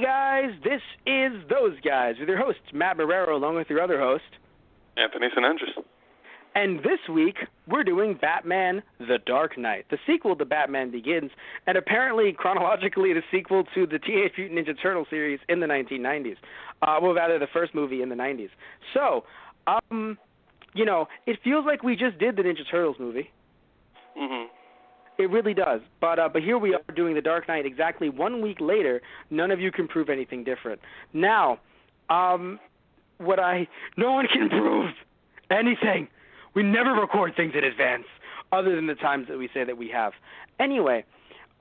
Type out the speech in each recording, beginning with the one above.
guys, this is Those Guys with your host, Matt Barrero, along with your other host, Anthony Sinandris. And this week, we're doing Batman The Dark Knight, the sequel to Batman Begins, and apparently, chronologically, the sequel to the Teenage Mutant Ninja Turtle series in the 1990s. Well, rather, the first movie in the 90s. So, it feels like we just did the Ninja Turtles movie. Mm-hmm. It really does. But here we are doing The Dark Knight exactly 1 week later. None of you can prove anything different. Now, no one can prove anything. We never record things in advance, other than the times that we say that we have. Anyway,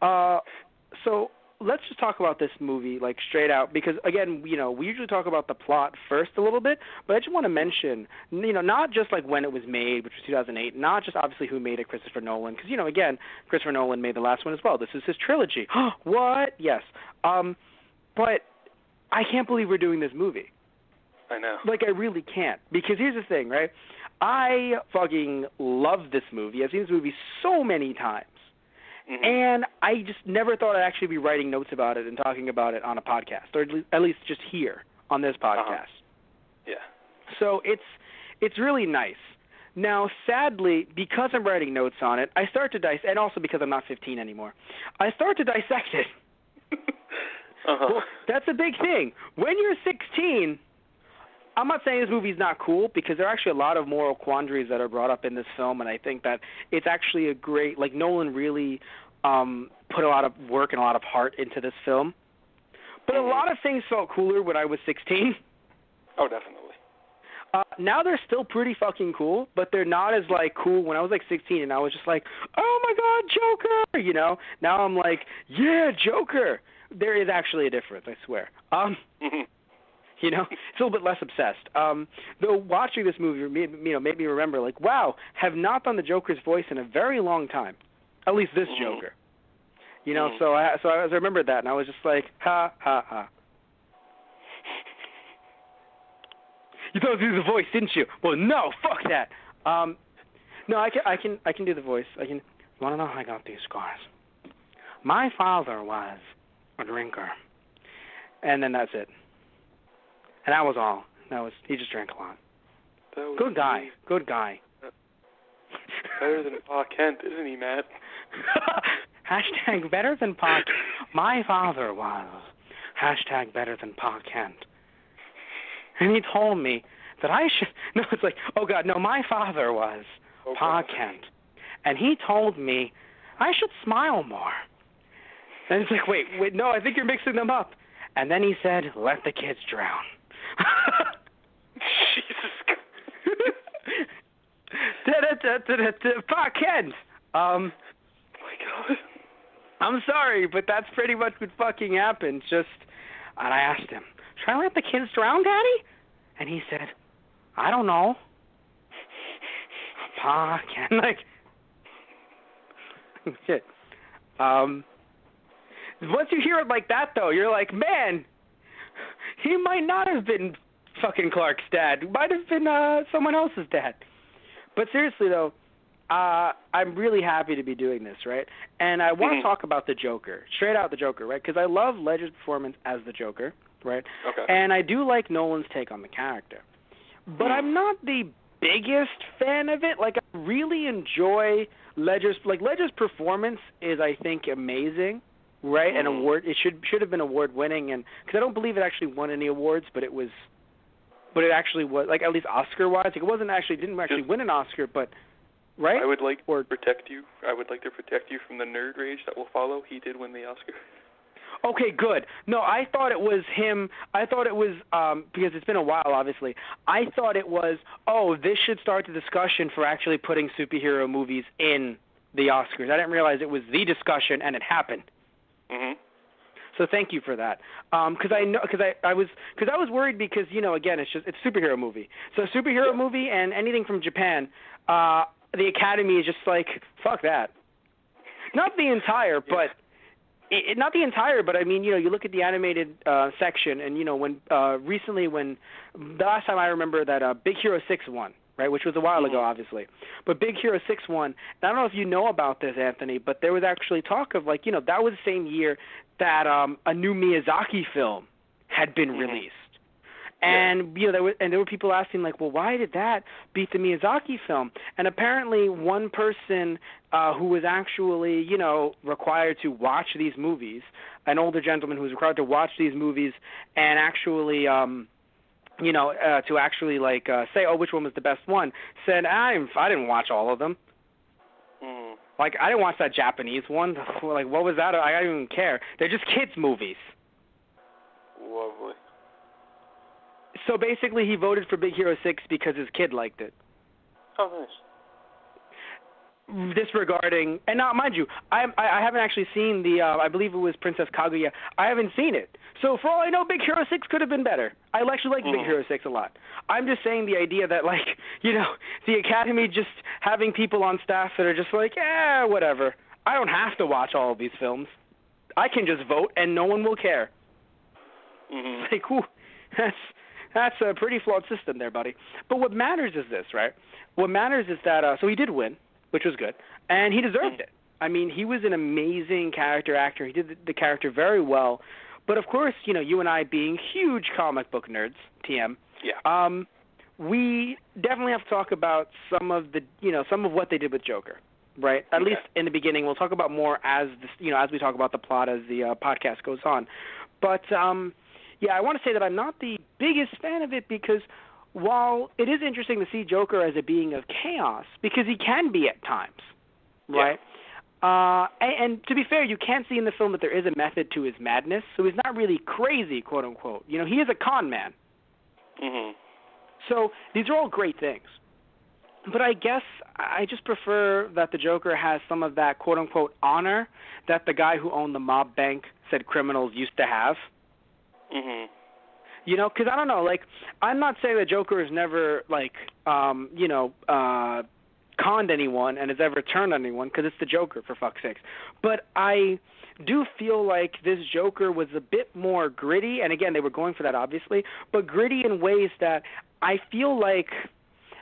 so let's just talk about this movie, like, straight out, because, again, we usually talk about the plot first a little bit, but I just want to mention, not just, like, when it was made, which was 2008, not just, obviously, who made it, Christopher Nolan, because, again, Christopher Nolan made the last one as well. This is his trilogy. What? Yes. But I can't believe we're doing this movie. I know. Like, I really can't, because here's the thing, right? I fucking love this movie. I've seen this movie so many times. Mm-hmm. And I just never thought I'd actually be writing notes about it and talking about it on a podcast, or at least just here on this podcast. Yeah. So it's really nice. Now, sadly, because I'm writing notes on it, I start to dissect, and also because I'm not 15 anymore, I start to dissect it. Well, that's a big thing. When you're 16, I'm not saying this movie's not cool, because there are actually a lot of moral quandaries that are brought up in this film, and I think that it's actually a great, like, Nolan really put a lot of work and a lot of heart into this film. But a lot of things felt cooler when I was 16. Oh, definitely. Now they're still pretty fucking cool, but they're not as, like, cool. When I was, like, 16, and I was just like, oh, my God, Joker, Now I'm like, yeah, Joker. There is actually a difference, I swear. It's a little bit less obsessed. Though watching this movie, made me remember, like, wow, have not done the Joker's voice in a very long time. At least this Joker. So I remembered that, and I was just like, ha, ha, ha. You thought it was the voice, didn't you? Well, no, fuck that. No, I can do the voice. You want to know how I got these scars? My father was a drinker, and then that's it. And that was all. He just drank a lot. Good guy. Good guy. Better than Pa Kent, isn't he, Matt? Hashtag better than Pa Kent. My father was. Hashtag better than Pa Kent. And he told me that I should... No, it's like, oh, God, no, my father was Pa Kent. And he told me I should smile more. And it's like, wait, no, I think you're mixing them up. And then he said, let the kids drown. Jesus. Pa Kent. Oh my God. I'm sorry, but that's pretty much what fucking happened. And I asked him, should I let the kids drown, Daddy? And he said, I don't know. Pa Kent, shit. Once you hear it like that, though, you're like, man, he might not have been fucking Clark's dad. He might have been someone else's dad. But seriously, though, I'm really happy to be doing this, right? And I want to talk about the Joker, straight out the Joker, right? Because I love Ledger's performance as the Joker, right? Okay. And I do like Nolan's take on the character. But I'm not the biggest fan of it. Like, I really enjoy Ledger's performance is, I think, amazing. Right, an award. It should have been award winning, and because I don't believe it actually won any awards, but it actually was, like, at least Oscar wise. Like, it didn't actually win an Oscar, but right. I would like to protect you. I would like to protect you from the nerd rage that will follow. He did win the Oscar. Okay, good. No, I thought it was him. I thought it was because it's been a while, obviously. I thought it was, this should start the discussion for actually putting superhero movies in the Oscars. I didn't realize it was the discussion, and it happened. Mm-hmm. So thank you for that. Because I was worried because again it's a superhero movie. So a superhero movie and anything from Japan, the Academy is just like fuck that. Not the entire, but not the entire. But I mean you look at the animated section and when recently when the last time I remember that Big Hero 6 won. Right, which was a while ago, obviously. But Big Hero 6 won. And I don't know if you know about this, Anthony, but there was actually talk of, that was the same year that a new Miyazaki film had been released. And there were people asking like, well, why did that beat the Miyazaki film? And apparently, one person who was actually required to watch these movies, an older gentleman who was required to watch these movies and actually to actually say, oh, which one was the best one, said I didn't watch all of them. Like, I didn't watch that Japanese one. Like, what was that? I don't even care. They're just kids' movies. Lovely. So basically, he voted for Big Hero 6 because his kid liked it. Oh, nice. Disregarding, and now, mind you, I haven't actually seen the, I believe it was Princess Kaguya. I haven't seen it. So for all I know, Big Hero 6 could have been better. I actually like Big Hero 6 a lot. I'm just saying the idea that, the Academy just having people on staff that are just like, whatever. I don't have to watch all of these films. I can just vote and no one will care. It's like, ooh, that's a pretty flawed system there, buddy. But what matters is this, right? What matters is that, so he did win, which was good, and he deserved it. I mean, he was an amazing character actor. He did the character very well. But, of course, you and I being huge comic book nerds, TM, we definitely have to talk about some of what they did with Joker, right? At least in the beginning. We'll talk about more as we talk about the plot as the podcast goes on. But, I want to say that I'm not the biggest fan of it because while it is interesting to see Joker as a being of chaos, because he can be at times, right? And to be fair, you can see in the film that there is a method to his madness, so he's not really crazy, quote unquote. He is a con man. So these are all great things. But I guess I just prefer that the Joker has some of that, quote unquote, honor that the guy who owned the mob bank said criminals used to have. Because I don't know, I'm not saying that Joker has never, conned anyone and has ever turned on anyone, because it's the Joker, for fuck's sakes. But I do feel like this Joker was a bit more gritty, and again, they were going for that, obviously, but gritty in ways that I feel like...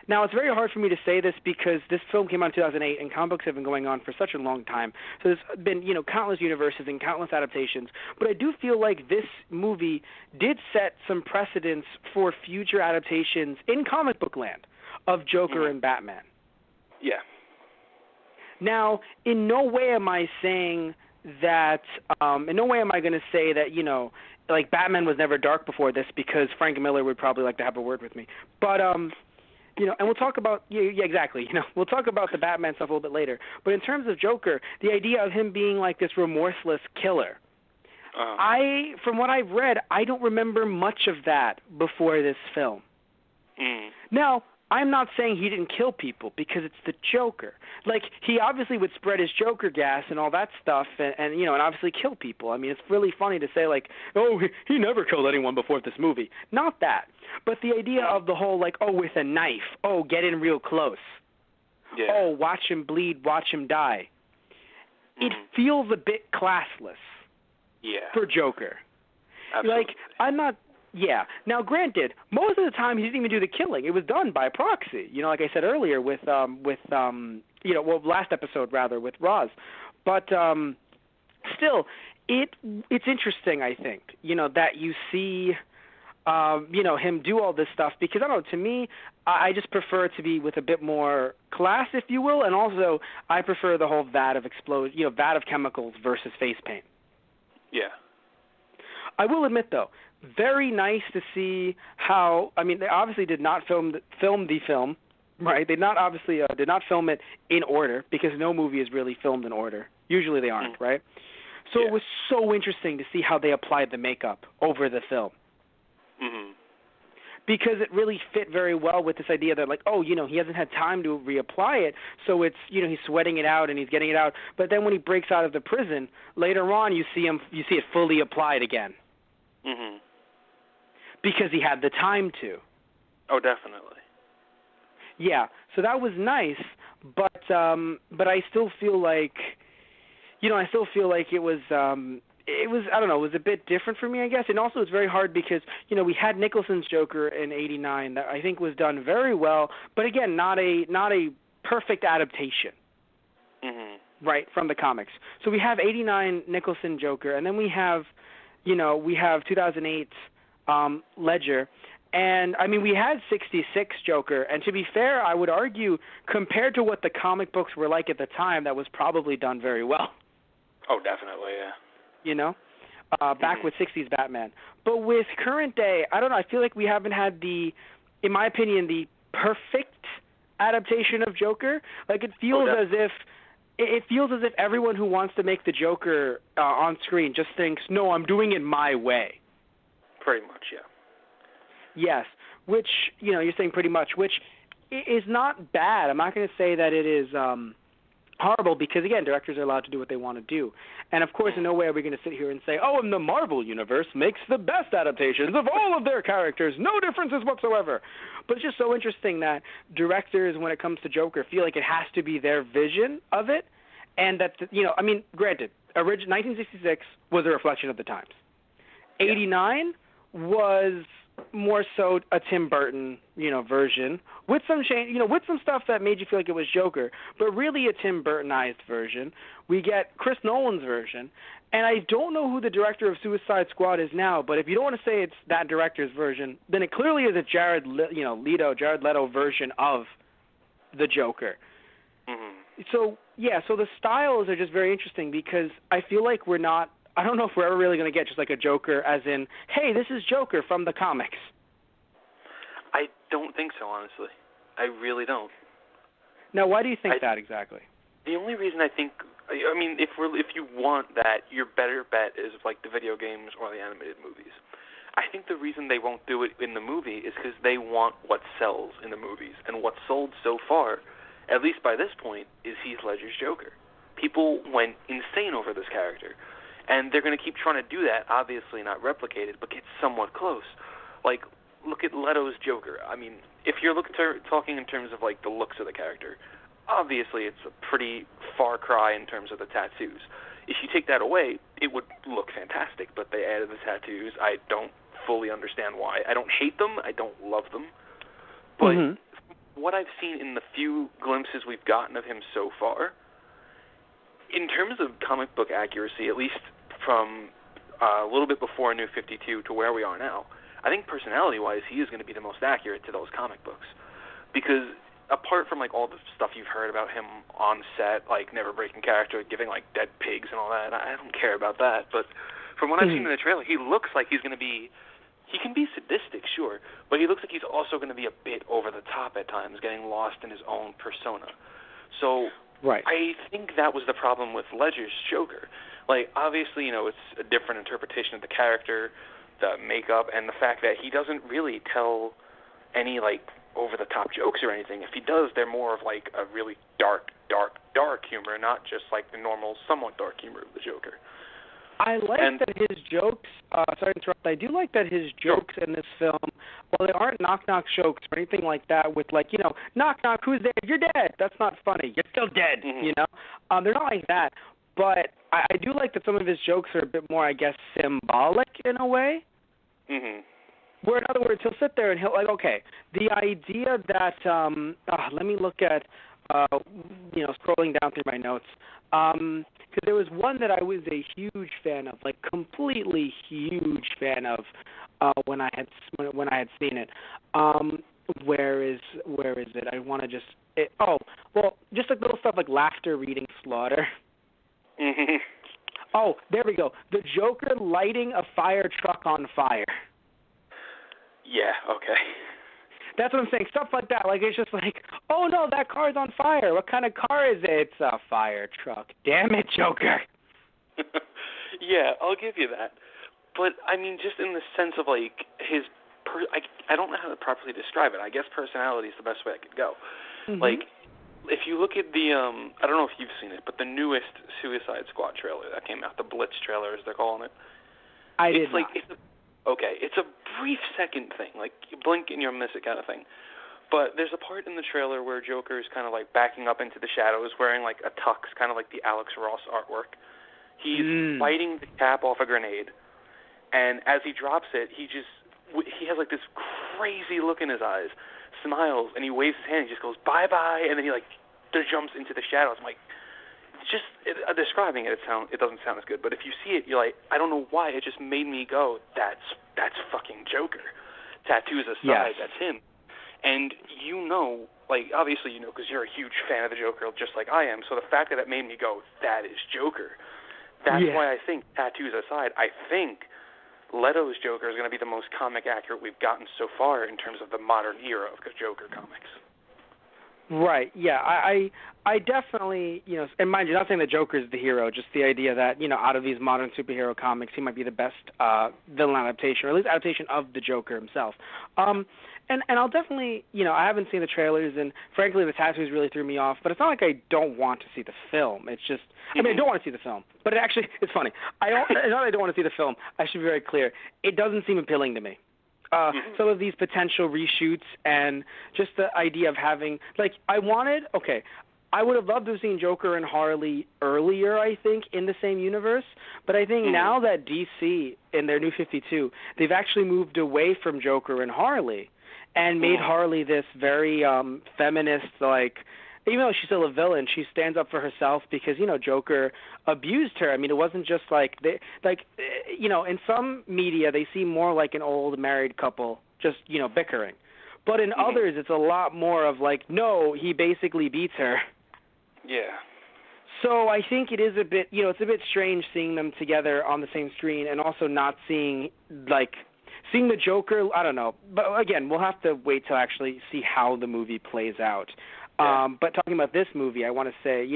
Now, it's very hard for me to say this because this film came out in 2008, and comic books have been going on for such a long time. So there's been, countless universes and countless adaptations. But I do feel like this movie did set some precedents for future adaptations in comic book land of Joker and Batman. Yeah. Now, in no way am I saying that, in no way am I going to say that, Batman was never dark before this, because Frank Miller would probably like to have a word with me. But, and we'll talk about, exactly, we'll talk about the Batman stuff a little bit later. But in terms of Joker, the idea of him being like this remorseless killer, from what I've read, I don't remember much of that before this film. Now, I'm not saying he didn't kill people, because it's the Joker. He obviously would spread his Joker gas and all that stuff and obviously kill people. I mean, it's really funny to say, oh, he never killed anyone before this movie. Not that. But the idea of the whole, with a knife, get in real close. Yeah. Watch him bleed, watch him die. It feels a bit classless for Joker. Absolutely. I'm not... Yeah. Now, granted, most of the time he didn't even do the killing. It was done by proxy. Like I said earlier with last episode rather with Roz. But still, it's interesting. I think that you see him do all this stuff, because I don't know. To me, I just prefer it to be with a bit more class, if you will, and also I prefer the whole vat of chemicals versus face paint. Yeah. I will admit, though, very nice to see how. I mean, they obviously did not film the film, right? They did not film it in order, because no movie is really filmed in order. Usually they aren't, right? So it was so interesting to see how they applied the makeup over the film, because it really fit very well with this idea that he hasn't had time to reapply it, so it's he's sweating it out and he's getting it out. But then when he breaks out of the prison later on, you see it fully applied again. Because he had the time to. Oh, definitely. Yeah, so that was nice, but I still feel like, it was, I don't know, it was a bit different for me, I guess. And also it's very hard because, we had Nicholson's Joker in '89 that I think was done very well, but again, not a perfect adaptation. Right, from the comics. So we have '89 Nicholson Joker, and then we have we have 2008 Ledger. And, I mean, we had 66 Joker. And to be fair, I would argue, compared to what the comic books were like at the time, that was probably done very well. Oh, definitely, yeah. Back with 60s Batman. But with current day, I don't know, I feel like we haven't had in my opinion, the perfect adaptation of Joker. Like, it feels as if everyone who wants to make the Joker on screen just thinks, no, I'm doing it my way. Pretty much, yeah. Yes, which, you're saying pretty much, which is not bad. I'm not going to say that it is horrible because, again, directors are allowed to do what they want to do. And, of course, in no way are we going to sit here and say, oh, and the Marvel Universe makes the best adaptations of all of their characters. No differences whatsoever. But it's just so interesting that directors, when it comes to Joker, feel like it has to be their vision of it. And that, granted, 1966 was a reflection of the times. 89 was more so a Tim Burton, version with some change, with some stuff that made you feel like it was Joker, but really a Tim Burtonized version. We get Chris Nolan's version, and I don't know who the director of Suicide Squad is now, but if you don't want to say it's that director's version, then it clearly is a Jared Leto version of the Joker. Mm-hmm. So the styles are just very interesting because I feel like I don't know if we're ever really going to get just like a Joker as in, hey, this is Joker from the comics. I don't think so, honestly. I really don't. Now, why do you think that exactly? The only reason I think, if you want that, your better bet is like the video games or the animated movies. I think the reason they won't do it in the movie is because they want what sells in the movies. And what sold so far, at least by this point, is Heath Ledger's Joker. People went insane over this character. And they're going to keep trying to do that, obviously not replicated, but get somewhat close. Like, look at Leto's Joker. I mean, if you're talking in terms of, like, the looks of the character, obviously it's a pretty far cry in terms of the tattoos. If you take that away, it would look fantastic, but they added the tattoos. I don't fully understand why. I don't hate them. I don't love them. But what I've seen in the few glimpses we've gotten of him so far, in terms of comic book accuracy, at least from a little bit before New 52 to where we are now, I think personality-wise, he is going to be the most accurate to those comic books. Because apart from, like, all the stuff you've heard about him on set, like, never breaking character, giving, like, dead pigs and all that, I don't care about that. But from what I've seen in the trailer, he looks like he's going to be... He can be sadistic, sure, but he looks like he's also going to be a bit over the top at times, getting lost in his own persona. So... Right. I think that was the problem with Ledger's Joker. Like, obviously, it's a different interpretation of the character, the makeup, and the fact that he doesn't really tell any, like, over-the-top jokes or anything. If he does, they're more of, like, a really dark humor, not just, like, the normal, somewhat dark humor of the Joker. I like that his jokes, sorry to interrupt, I do like that his jokes in this film, while they aren't knock-knock jokes or anything like that with, like, knock-knock, who's there? You're dead. That's not funny. You're still dead, They're not like that. But I do like that some of his jokes are a bit more, I guess, symbolic in a way. Where, in other words, he'll sit there and he'll, like, okay, the idea that, let me look at, scrolling down through my notes. Because there was one that I was a huge fan of, like completely huge fan of, when I had seen it. Where is it? I want to just just like little stuff like laughter reading slaughter. Oh, there we go. The Joker lighting a fire truck on fire. Yeah. Okay. That's what I'm saying. Stuff like that. Like, it's just like, oh, no, that car's on fire. What kind of car is it? It's a fire truck. Damn it, Joker. Yeah, I'll give you that. But, I mean, just in the sense of, like, his I don't know how to properly describe it. I guess personality is the best way I could go. Like, if you look at the, I don't know if you've seen it, but the newest Suicide Squad trailer that came out, the Blitz trailer, as they're calling it. I did not. It's a brief second thing, like you blink and you'll miss it kind of thing. But there's a part in the trailer where Joker is kind of like backing up into the shadows, wearing like a tux, kind of like the Alex Ross artwork. He's fighting the cap off a grenade, and as he drops it, he has like this crazy look in his eyes, smiles, and he waves his hand. He just goes bye bye, and then he like jumps into the shadows. I'm like, describing it, it doesn't sound as good. But if you see it, you're like, I don't know why. It just made me go, that's fucking Joker. Tattoos aside, That's him. And obviously because you're a huge fan of the Joker, just like I am. So the fact that it made me go, that is Joker. That's why I think, tattoos aside, I think Leto's Joker is going to be the most comic accurate we've gotten so far in terms of the modern era of the Joker comics. Right. Yeah. I definitely, and mind you, not saying the Joker is the hero, just the idea that, out of these modern superhero comics, he might be the best villain adaptation, or at least adaptation of the Joker himself. And I'll definitely, I haven't seen the trailers, and frankly, the tattoos really threw me off. But it's not like I don't want to see the film. It's just, I don't want to see the film. But it's funny. It's not that I don't want to see the film. I should be very clear. It doesn't seem appealing to me. Some of these potential reshoots and just the idea of having, I would have loved to have seen Joker and Harley earlier, I think, in the same universe. But I think now that DC, in their New 52, they've actually moved away from Joker and Harley and made Harley this very feminist, even though she's still a villain, she stands up for herself because, Joker abused her. I mean, it wasn't just in some media, they seem more like an old married couple just, bickering. But in others, it's a lot more of no, he basically beats her. Yeah. So I think it is a bit, it's a bit strange seeing them together on the same screen and also not seeing, seeing the Joker, I don't know. But again, we'll have to wait till actually see how the movie plays out. But talking about this movie, I want to say,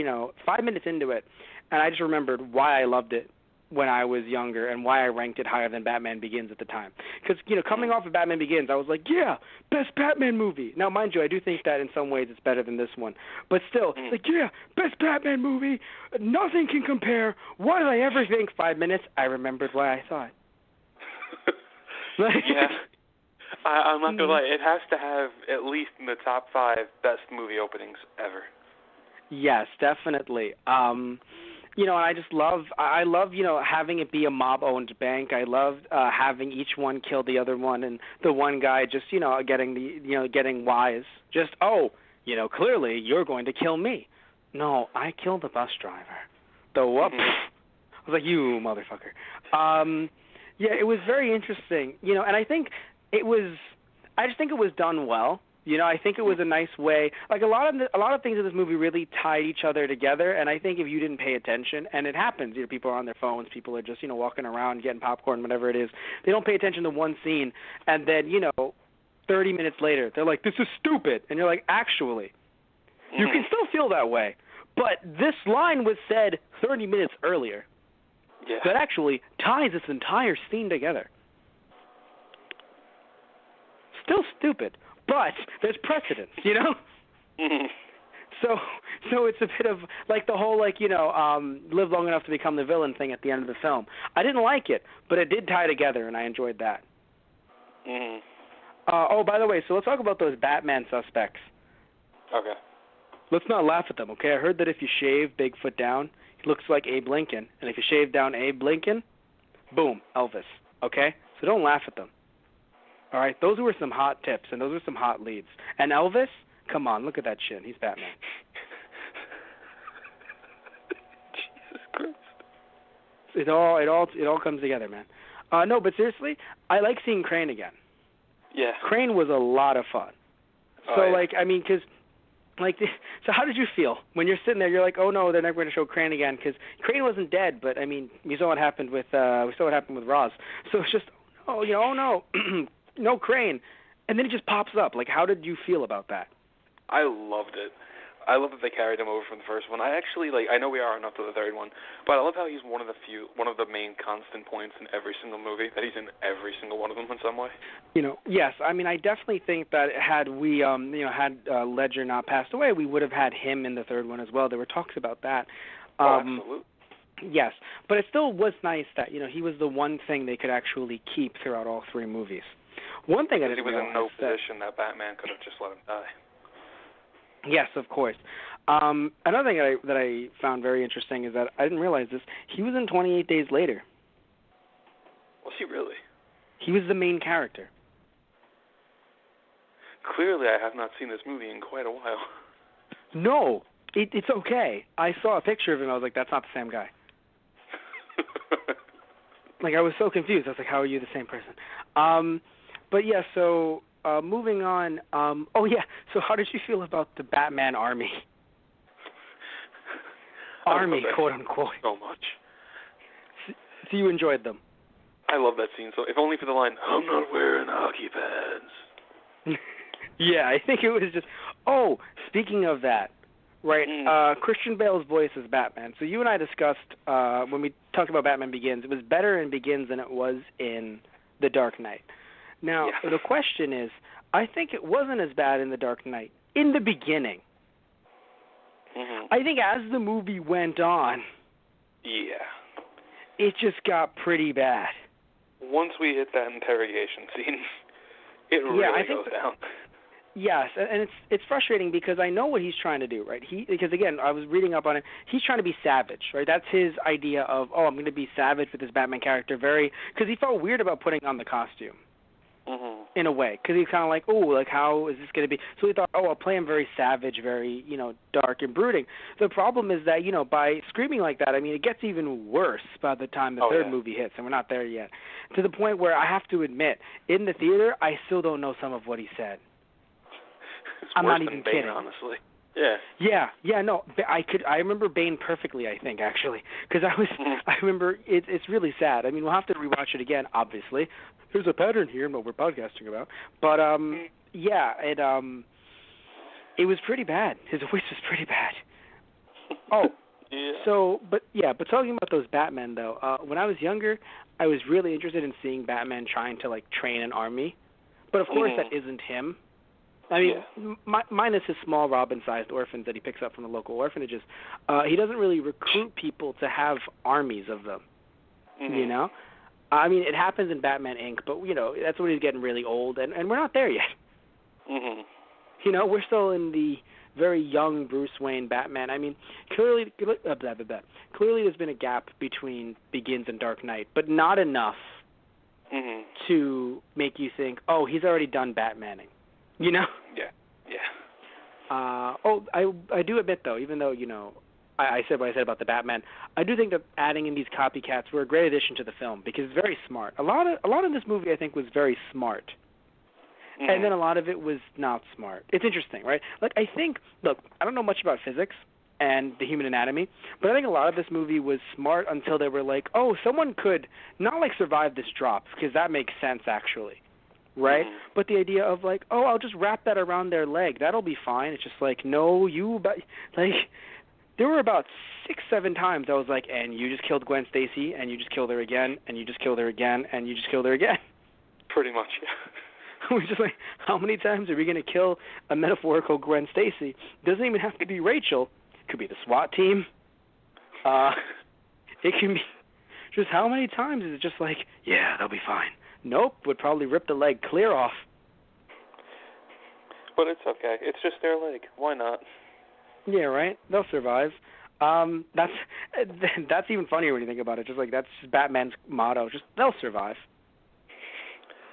5 minutes into it, and I just remembered why I loved it when I was younger and why I ranked it higher than Batman Begins at the time. Because, coming off of Batman Begins, I was like, yeah, best Batman movie. Now, mind you, I do think that in some ways it's better than this one. But still, yeah, best Batman movie. Nothing can compare. Why did I ever think 5 minutes? I remembered why I saw it. Yeah. I'm not going to lie. It has to have at least in the top 5 best movie openings ever. Yes, definitely. And I just love, having it be a mob-owned bank. I loved having each one kill the other one, and the one guy just, getting wise. Just, clearly you're going to kill me. No, I killed the bus driver. The whoop. I was like, you motherfucker. Yeah, it was very interesting, and I think I just think it was done well. I think it was a nice way. A lot of things in this movie really tied each other together, and I think if you didn't pay attention, and it happens, people are on their phones, people are just, walking around getting popcorn, whatever it is. They don't pay attention to one scene, and then, 30 minutes later, they're like, this is stupid. And you're like, actually, you can still feel that way. But this line was said 30 minutes earlier. Yeah. That actually ties this entire scene together. Still stupid, but there's precedence, So it's a bit of the whole live long enough to become the villain thing at the end of the film. I didn't like it, but it did tie together, and I enjoyed that. By the way, so let's talk about those Batman suspects. Okay. Let's not laugh at them, okay? I heard that if you shave Bigfoot down, he looks like Abe Lincoln, and if you shave down Abe Lincoln, boom, Elvis, okay? So don't laugh at them. All right, those were some hot tips, and those were some hot leads. And Elvis, come on, look at that chin. He's Batman. Jesus Christ. It all comes together, man. No, but seriously, I like seeing Crane again. Yeah. Crane was a lot of fun. So, so how did you feel when you're sitting there? You're like, oh no, they're never going to show Crane again because Crane wasn't dead, but you saw what happened with Roz. So it's just, oh no. No Crane, and then it just pops up. How did you feel about that? I loved it. I love that they carried him over from the first one. I actually I know we aren't up to the third one, but I love how he's one of the main constant points in every single movie. That he's in every single one of them in some way. Yes. I definitely think that had we, had Ledger not passed away, we would have had him in the third one as well. There were talks about that. Absolutely. Yes, but it still was nice that he was the one thing they could actually keep throughout all 3 movies. One thing I didn't realize he was in no position that Batman could have just let him die. Yes, of course. Another thing that I found very interesting is that I didn't realize this. He was in 28 Days Later. Was he really? He was the main character. Clearly, I have not seen this movie in quite a while. No, It's okay. I saw a picture of him. I was like, that's not the same guy. Like, I was so confused. I was like, how are you the same person? But yeah, so moving on. So how did you feel about the Batman army? Army, quote unquote. So much. So you enjoyed them? I love that scene. So if only for the line, "I'm not wearing hockey pads." Yeah, I think it was just. Oh, speaking of that, right? Christian Bale's voice is Batman. So you and I discussed when we talked about Batman Begins. It was better in Begins than it was in The Dark Knight. Now the question is, I think it wasn't as bad in The Dark Knight in the beginning. Mm-hmm. I think as the movie went on, it just got pretty bad. Once we hit that interrogation scene, it really goes down. Yes, and it's frustrating because I know what he's trying to do, right? Because again, I was reading up on it. He's trying to be savage, right? That's his idea of, I'm going to be savage with this Batman character, because he felt weird about putting on the costume. Mm-hmm. In a way, because he's kind of like, how is this going to be? So he thought, I'll play him very savage, very, dark and brooding. The problem is that, by screaming like that, I mean, it gets even worse by the time the third movie hits, and we're not there yet. To the point where I have to admit, in the theater, I still don't know some of what he said. I'm not even Bane, kidding. Honestly. Yeah, no, I remember Bane perfectly, I think, actually, because I remember it's really sad. I mean, we'll have to rewatch it again, obviously. There's a pattern here in what we're podcasting about, but it was pretty bad. His voice was pretty bad. But talking about those Batmen though, when I was younger, I was really interested in seeing Batman trying to train an army, but of course that isn't him. I mean, minus his small Robin-sized orphans that he picks up from the local orphanages, he doesn't really recruit people to have armies of them. Mm-hmm. I mean, it happens in Batman Inc., but that's when he's getting really old, and we're not there yet. Mm-hmm. We're still in the very young Bruce Wayne Batman. I mean, clearly there's been a gap between Begins and Dark Knight, but not enough to make you think, he's already done Batmaning. Yeah. I do admit, though, even though, I said what I said about the Batman, I do think that adding in these copycats were a great addition to the film because it's very smart. A lot of this movie, I think, was very smart. Mm-hmm. And then a lot of it was not smart. It's interesting, right? I don't know much about physics and the human anatomy, but I think a lot of this movie was smart until they were like, someone could not, survive this drop because that makes sense, actually. Right? Mm-hmm. But the idea of I'll just wrap that around their leg. That'll be fine. It's just no, there were about 6-7 times I was like, and you just killed Gwen Stacy, and you just killed her again, and you just killed her again, and you just killed her again. Pretty much, yeah. We're just how many times are we going to kill a metaphorical Gwen Stacy? Doesn't even have to be Rachel. It could be the SWAT team. It can be just how many times is it just they'll be fine. Nope, would probably rip the leg clear off. But it's okay. It's just their leg. Why not? Yeah, right. They'll survive. That's even funnier when you think about it. Just that's just Batman's motto. Just they'll survive.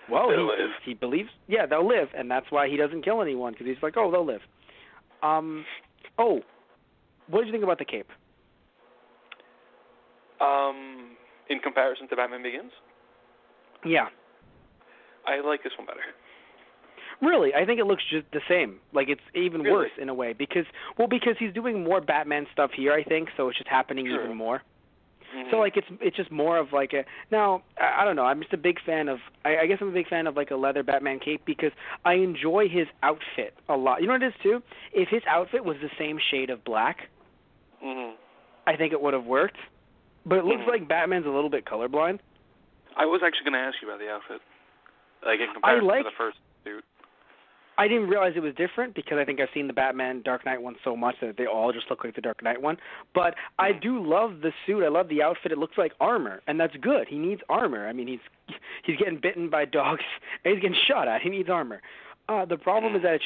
Well, he believes. Yeah, they'll live, and that's why he doesn't kill anyone because he's they'll live. What did you think about the cape? In comparison to Batman Begins? Yeah. I like this one better. Really? I think it looks just the same. It's even worse in a way because he's doing more Batman stuff here, I think, so it's just happening even more. Mm-hmm. So it's just more of now I don't know, I'm just a big fan of I guess I'm a big fan of a leather Batman cape because I enjoy his outfit a lot. You know what it is too? If his outfit was the same shade of black, I think it would have worked. But it looks like Batman's a little bit colorblind. I was actually going to ask you about the outfit. In comparison to the first suit. I didn't realize it was different because I think I've seen the Batman Dark Knight one so much that they all just look like the Dark Knight one. But I do love the suit. I love the outfit. It looks like armor, and that's good. He needs armor. I mean, he's getting bitten by dogs, and he's getting shot at. He needs armor. The problem is that it's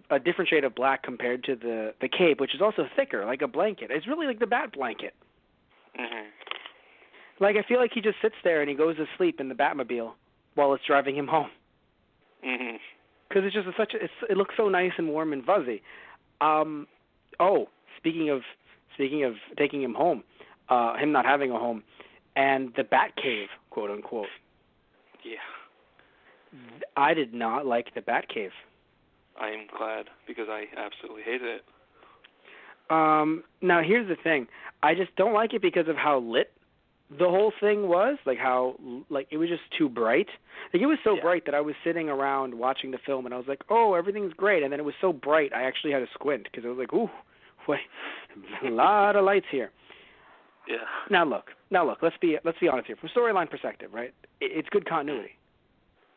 a different shade of black compared to the cape, which is also thicker, like a blanket. It's really like the Bat blanket. Mm-hmm. I feel like he just sits there and he goes to sleep in the Batmobile while it's driving him home. Mm-hmm. Because it's just it looks so nice and warm and fuzzy. speaking of taking him home, him not having a home, and the Batcave, quote unquote. Yeah. I did not like the Batcave. I am glad, because I absolutely hated it. Now here's the thing. I just don't like it because of how lit the whole thing was, like how it was just too bright. Like it was so bright that I was sitting around watching the film and I was like, "Oh, everything's great." And then it was so bright I actually had to squint because I was like, "Ooh, wait, a lot of lights here." Yeah. Now look. Let's be honest here. From a storyline perspective, right? It's good continuity.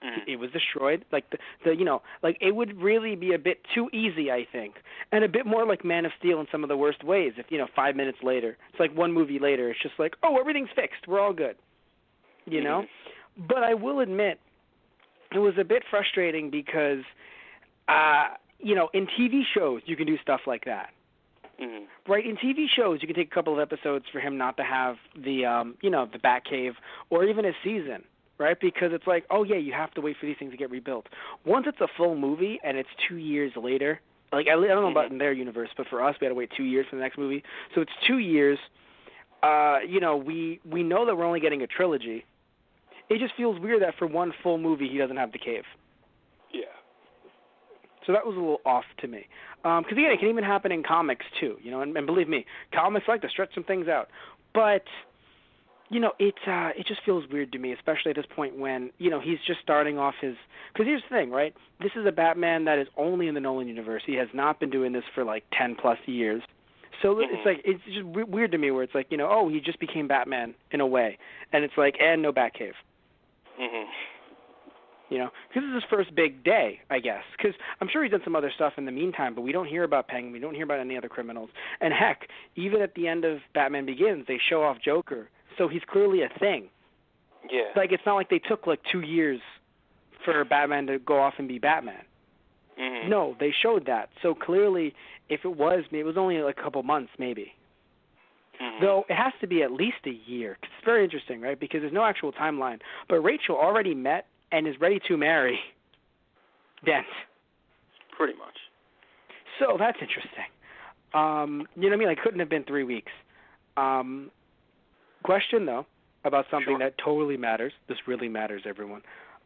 Mm-hmm. It was destroyed. Like it would really be a bit too easy, I think, and a bit more like Man of Steel in some of the worst ways. If 5 minutes later, it's like one movie later, it's just like, oh, everything's fixed, we're all good, Mm-hmm. But I will admit, it was a bit frustrating because, in TV shows you can do stuff like that. Mm-hmm. Right, in TV shows you can take a couple of episodes for him not to have the, the Batcave or even a season. Right, because it's like, oh yeah, you have to wait for these things to get rebuilt. Once it's a full movie and it's 2 years later, like I don't know about in their universe, but for us, we had to wait 2 years for the next movie. So it's 2 years. We know that we're only getting a trilogy. It just feels weird that for one full movie he doesn't have the cave. Yeah. So that was a little off to me. Because again, it can even happen in comics too. And believe me, comics like to stretch some things out, but. It just feels weird to me, especially at this point when, he's just starting off his... Because here's the thing, right? This is a Batman that is only in the Nolan universe. He has not been doing this for, 10-plus years. So it's just weird to me where it's like, he just became Batman in a way. And it's like, and no Batcave. Mm-hmm. Because this is his first big day, I guess. Because I'm sure he's done some other stuff in the meantime, but we don't hear about Penguin. We don't hear about any other criminals. And heck, even at the end of Batman Begins, they show off Joker. So he's clearly a thing. Yeah. Like, it's not like they took, 2 years for Batman to go off and be Batman. Mm-hmm. No, they showed that. So clearly, if it was only a couple months, maybe. Mm-hmm. Though it has to be at least a year. 'Cause it's very interesting, right? Because there's no actual timeline. But Rachel already met and is ready to marry Dent. Pretty much. So that's interesting. You know what I mean? Like, couldn't have been 3 weeks. Question, though, about something that totally matters. This really matters, everyone.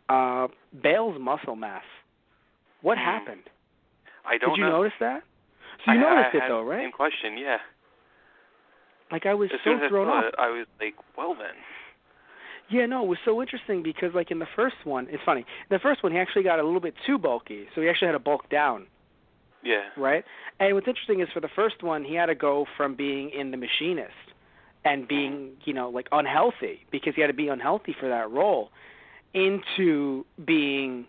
Bale's muscle mass. What happened? I don't know. Did you notice that? So you noticed it, though, right? Same question, yeah. Like, I was as so soon as thrown I saw off. it, I was like, well then. Yeah, no, it was so interesting because, in the first one, it's funny. In the first one, he actually got a little bit too bulky, so he actually had to bulk down. Yeah. Right? And what's interesting is for the first one, he had to go from being in The Machinist and being, unhealthy, because he had to be unhealthy for that role, into being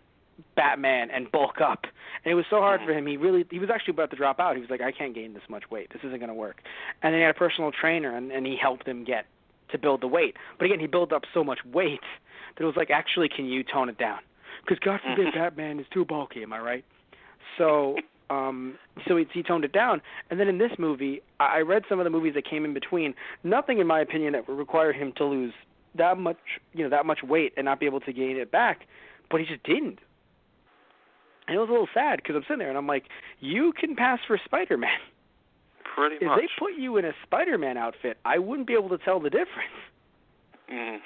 Batman and bulk up. And it was so hard for him. He was actually about to drop out. He was like, I can't gain this much weight. This isn't going to work. And then he had a personal trainer, and he helped him get to build the weight. But again, he built up so much weight that it was like, actually, can you tone it down? Because God forbid Batman is too bulky, am I right? So he toned it down. And then in this movie, I read some of the movies that came in between. Nothing, in my opinion, that would require him to lose that much weight and not be able to gain it back. But he just didn't. And it was a little sad because I'm sitting there and I'm like, you can pass for Spider-Man. Pretty much. If they put you in a Spider-Man outfit, I wouldn't be able to tell the difference. Mm.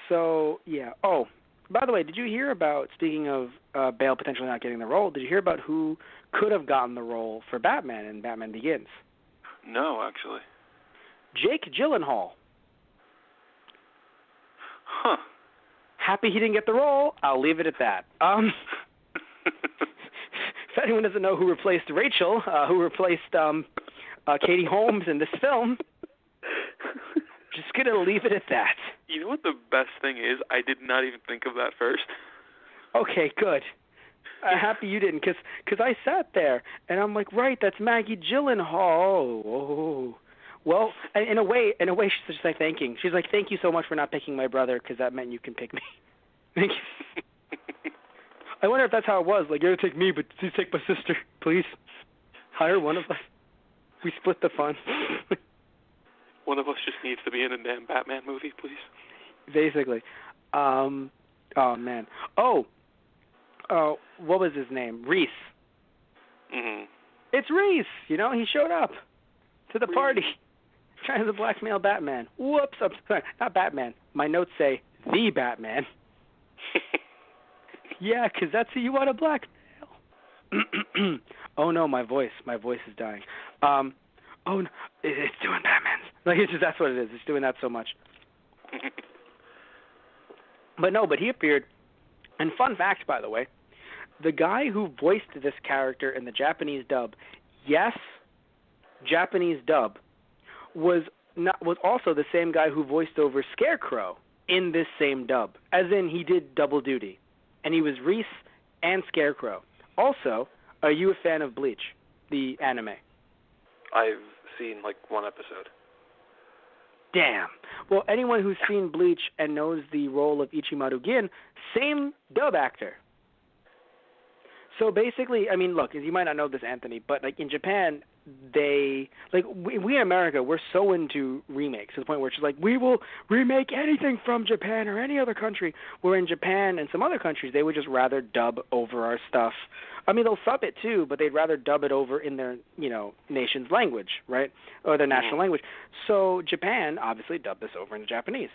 So, yeah. Oh, by the way, did you hear about, speaking of Bale potentially not getting the role, did you hear about who could have gotten the role for Batman in Batman Begins? No, actually. Jake Gyllenhaal. Huh. Happy he didn't get the role. I'll leave it at that. If anyone doesn't know who replaced Rachel, who replaced Katie Holmes in this film, just going to leave it at that. You know what the best thing is? I did not even think of that first. Okay, good. Happy you didn't, because I sat there, and I'm like, right, that's Maggie Gyllenhaal. Oh. Well, in a way, she's just like thanking. She's like, thank you so much for not picking my brother, because that meant you can pick me. Thank you. I wonder if that's how it was. Like, you're going to take me, but please take my sister, please. Hire one of us. We split the funds. One of us just needs to be in a damn Batman movie, please. Basically. Oh, man. Oh, what was his name? Reese. Mm-hmm. It's Reese. You know, he showed up to the party trying to blackmail Batman. Whoops, I'm sorry, not Batman. My notes say the Batman. Yeah, 'cause that's who you want to blackmail. Oh no, my voice is dying. Oh no, it's doing Batman's. Like that's what it is. It's doing that so much. But he appeared. And fun fact, by the way, the guy who voiced this character in the Japanese dub, yes, Japanese dub, was also the same guy who voiced over Scarecrow in this same dub. As in, he did double duty, and he was Reese and Scarecrow. Also, are you a fan of Bleach, the anime? I've seen like one episode. Damn. Well, anyone who's seen Bleach and knows the role of Ichimaru Gin, same dub actor. So basically, I mean, look, you might not know this, Anthony, but like in Japan, we in America, we're so into remakes to the point where it's just like, we will remake anything from Japan or any other country. Where in Japan and some other countries, they would just rather dub over our stuff. I mean, they'll sub it too, but they'd rather dub it over in their, nation's language, right, or their national language. So Japan obviously dubbed this over into Japanese,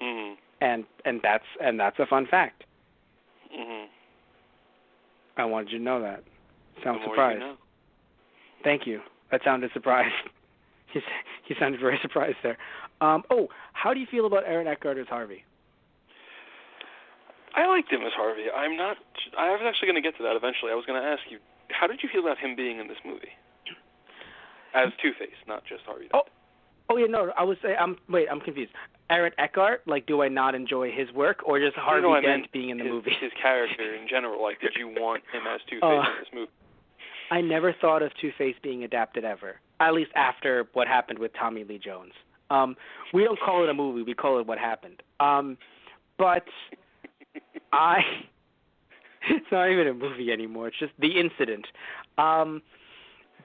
and that's a fun fact. I wanted you to know that. Sound surprised? You know. Thank you. That sounded surprised. He sounded very surprised there. How do you feel about Aaron Eckhart as Harvey? I liked him as Harvey. I was actually going to get to that eventually. I was going to ask you, how did you feel about him being in this movie? As Two-Face, not just Harvey Dent. Oh yeah, no, I would say, I'm confused. Aaron Eckhart, like, do I not enjoy his work, or just Harvey Dent being in the movie? His character in general, like, did you want him as Two-Face in this movie? I never thought of Two-Face being adapted ever, at least after what happened with Tommy Lee Jones. We don't call it a movie, we call it what happened. But it's not even a movie anymore, it's just the incident.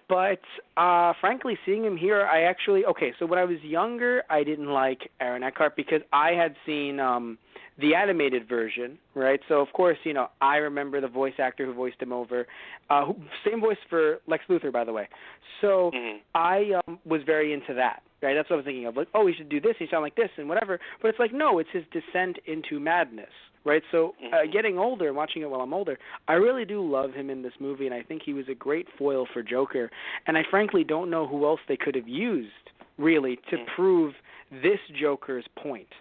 But frankly, seeing him here, so when I was younger, I didn't like Aaron Eckhart because I had seen the animated version, right? So, of course, I remember the voice actor who voiced him over, same voice for Lex Luthor, by the way. So I was very into that, right? That's what I was thinking of, like, oh, he should do this, he sound like this, and whatever. But it's like, no, it's his descent into madness, right? So getting older and watching it while I'm older, I really do love him in this movie, and I think he was a great foil for Joker. And I frankly don't know who else they could have used, really, to prove this Joker's point.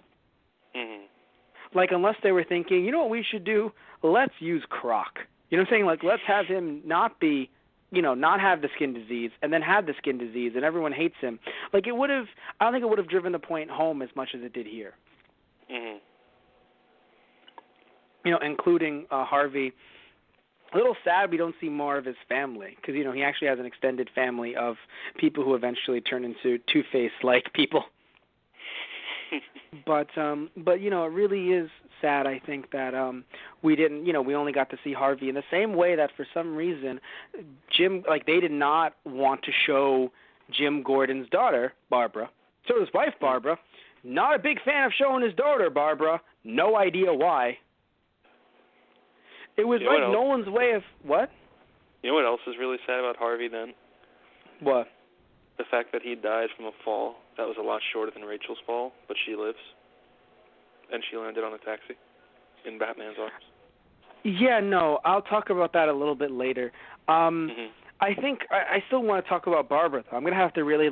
Like, unless they were thinking, you know what we should do? Let's use Croc. You know what I'm saying? Like, let's have him not be, not have the skin disease, and then have the skin disease, and everyone hates him. Like, I don't think it would have driven the point home as much as it did here. Including Harvey. A little sad we don't see more of his family, because, he actually has an extended family of people who eventually turn into Two-Face-like people. But it really is sad, I think, that we didn't, we only got to see Harvey in the same way that for some reason they did not want to show Jim Gordon's daughter, Barbara. So his wife, Barbara, not a big fan of showing his daughter, Barbara. No idea why. It was like Nolan's way of, what? You know what else is really sad about Harvey then? What? The fact that he died from a fall that was a lot shorter than Rachel's fall, but she lives. And she landed on a taxi in Batman's arms. Yeah, no, I'll talk about that a little bit later. I think I still want to talk about Barbara, though. I'm going to have to really,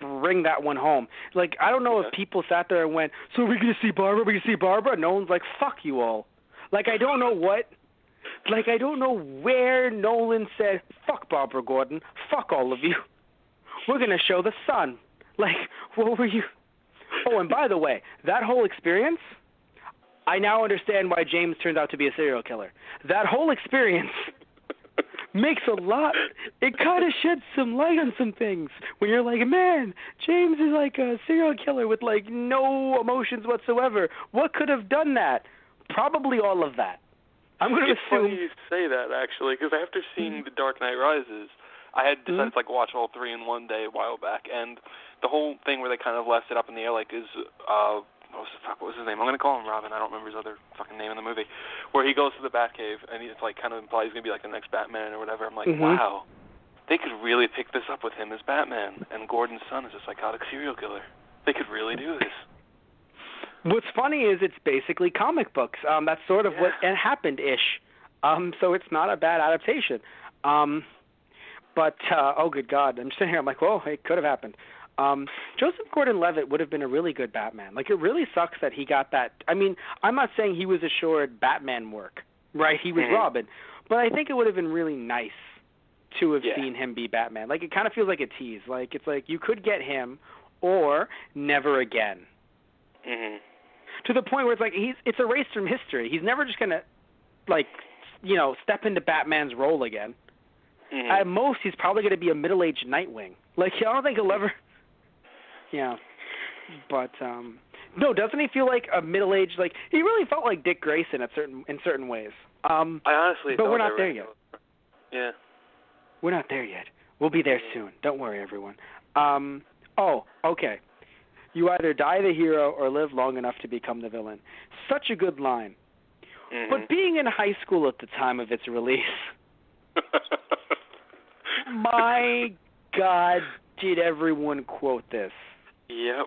bring that one home. Like, I don't know if people sat there and went, so we're going to see Barbara, we're going to see Barbara? No one's like, fuck you all. Like, I don't know I don't know where Nolan said, fuck Barbara Gordon, fuck all of you. We're going to show the sun. Like, what were you? Oh, and by the way, that whole experience, I now understand why James turned out to be a serial killer. That whole experience makes a lot, it kind of sheds some light on some things. When you're like, man, James is like a serial killer with no emotions whatsoever. What could have done that? Probably all of that. I'm going to assume. It's funny you say that, actually, because after seeing The Dark Knight Rises, I had decided to watch all three in one day a while back, and the whole thing where they kind of left it up in the air, is what was his name? I'm going to call him Robin. I don't remember his other fucking name in the movie. Where he goes to the Batcave, and it's kind of implies he's going to be the next Batman or whatever. I'm like, wow, They could really pick this up with him as Batman, and Gordon's son is a psychotic serial killer. They could really do this. What's funny is it's basically comic books. That's sort of what happened-ish. So it's not a bad adaptation. But oh, good God. I'm sitting here, I'm like, whoa, it could have happened. Joseph Gordon-Levitt would have been a really good Batman. Like, it really sucks that he got that. I mean, I'm not saying he was assured Batman work, right? He was Robin. But I think it would have been really nice to have seen him be Batman. Like, it kind of feels like a tease. Like, it's like you could get him or never again. Mm-hmm. To the point where it's like it's erased from history. He's never just going to, like, you know, step into Batman's role again. Mm-hmm. At most, he's probably going to be a middle-aged Nightwing. Like, I don't think he'll ever... Yeah. But, no, doesn't he feel like a middle-aged... Like, he really felt like Dick Grayson in certain ways. I honestly but we're not there yet. Yeah. We're not there yet. We'll be there soon. Don't worry, everyone. Oh, okay. You either die the hero or live long enough to become the villain. Such a good line. Mm-hmm. But being in high school at the time of its release, my God, did everyone quote this? Yep.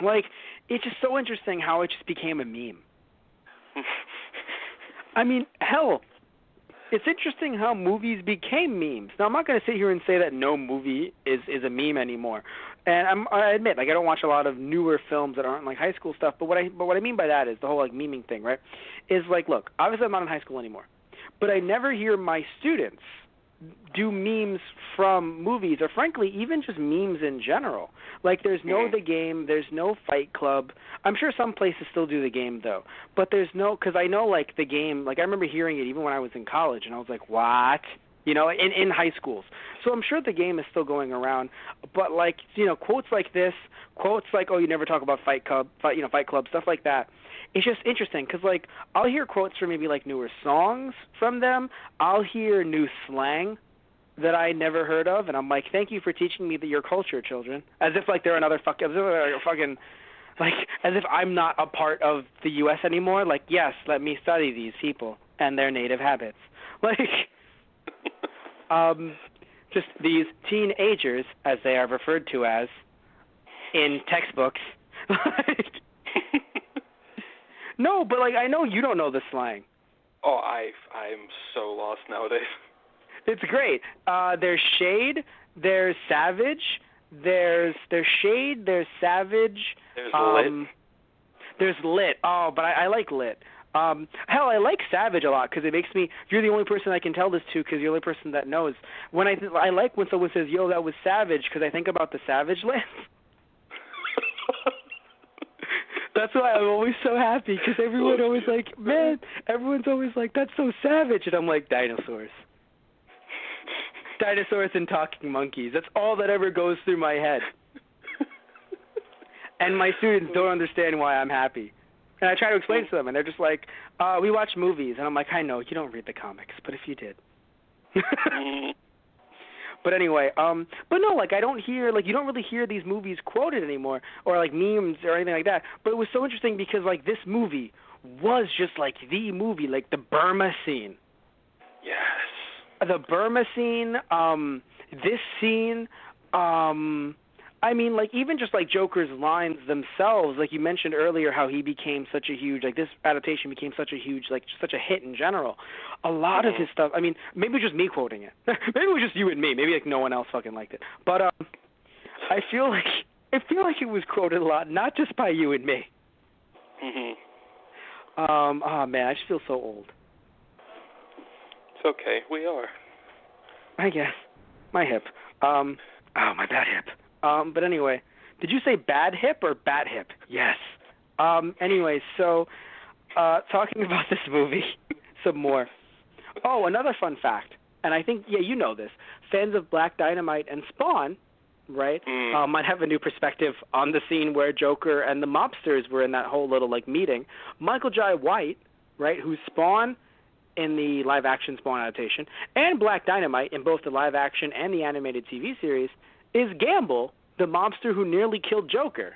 Like, it's just so interesting how it just became a meme. I mean, hell, it's interesting how movies became memes. Now, I'm not going to sit here and say that no movie is a meme anymore. And I admit, like, I don't watch a lot of newer films that aren't like high school stuff. But what I mean by that is the whole like meming thing, right? Is like, look, obviously I'm not in high school anymore, but I never hear my students do memes from movies, or frankly, even just memes in general. Like, there's no The Game, there's no Fight Club. I'm sure some places still do The Game, though. But there's no, because I know, like, The Game, like, I remember hearing it even when I was in college, and I was like, what? You know, in high schools. So I'm sure The Game is still going around. But, like, you know, quotes like this, quotes like, oh, you never talk about Fight Club, stuff like that. It's just interesting because, like, I'll hear quotes from maybe, like, newer songs from them. I'll hear new slang that I never heard of, and I'm like, thank you for teaching me your culture, children. As if, like, they're another fucking, like, as if I'm not a part of the U.S. anymore. Like, yes, let me study these people and their native habits. Like, just these teenagers, as they are referred to as in textbooks. No, but, like, I know you don't know the slang. Oh, I'm so lost nowadays. It's great. There's shade, there's savage, there's shade, there's savage. There's lit. There's lit. Oh, but I like lit. Hell, I like savage a lot because it makes me, you're the only person I can tell this to because you're the only person that knows. When I like when someone says, yo, that was savage, because I think about the savage land. That's why I'm always so happy, because everyone always like, man, everyone's always like, that's so savage. And I'm like, dinosaurs. Dinosaurs and talking monkeys. That's all that ever goes through my head. And my students don't understand why I'm happy. And I try to explain to them, and they're just like, we watch movies. And I'm like, I know, you don't read the comics, but if you did. But anyway, but no, like, I don't hear, like, you don't really hear these movies quoted anymore, or, like, memes or anything like that. But it was so interesting because, like, this movie was just, like, the movie, like, the Burma scene. Yes. The Burma scene, this scene, I mean, like, even just, like, Joker's lines themselves, like you mentioned earlier how he became such a huge, like, this adaptation became such a huge, like, such a hit in general. A lot of his stuff, I mean, maybe it was just me quoting it. Maybe it was just you and me. Maybe, like, no one else fucking liked it. But I feel like it was quoted a lot, not just by you and me. Oh, man, I just feel so old. It's okay. We are. I guess. My hip. Oh, my bad hip. But anyway, did you say bad hip or bat hip? Yes. Anyway, so talking about this movie some more. Oh, another fun fact, and I think, yeah, you know this. Fans of Black Dynamite and Spawn, right, might have a new perspective on the scene where Joker and the mobsters were in that whole little, like, meeting. Michael Jai White, right, who's Spawn in the live-action Spawn adaptation, and Black Dynamite in both the live-action and the animated TV series, is Gamble, the mobster who nearly killed Joker.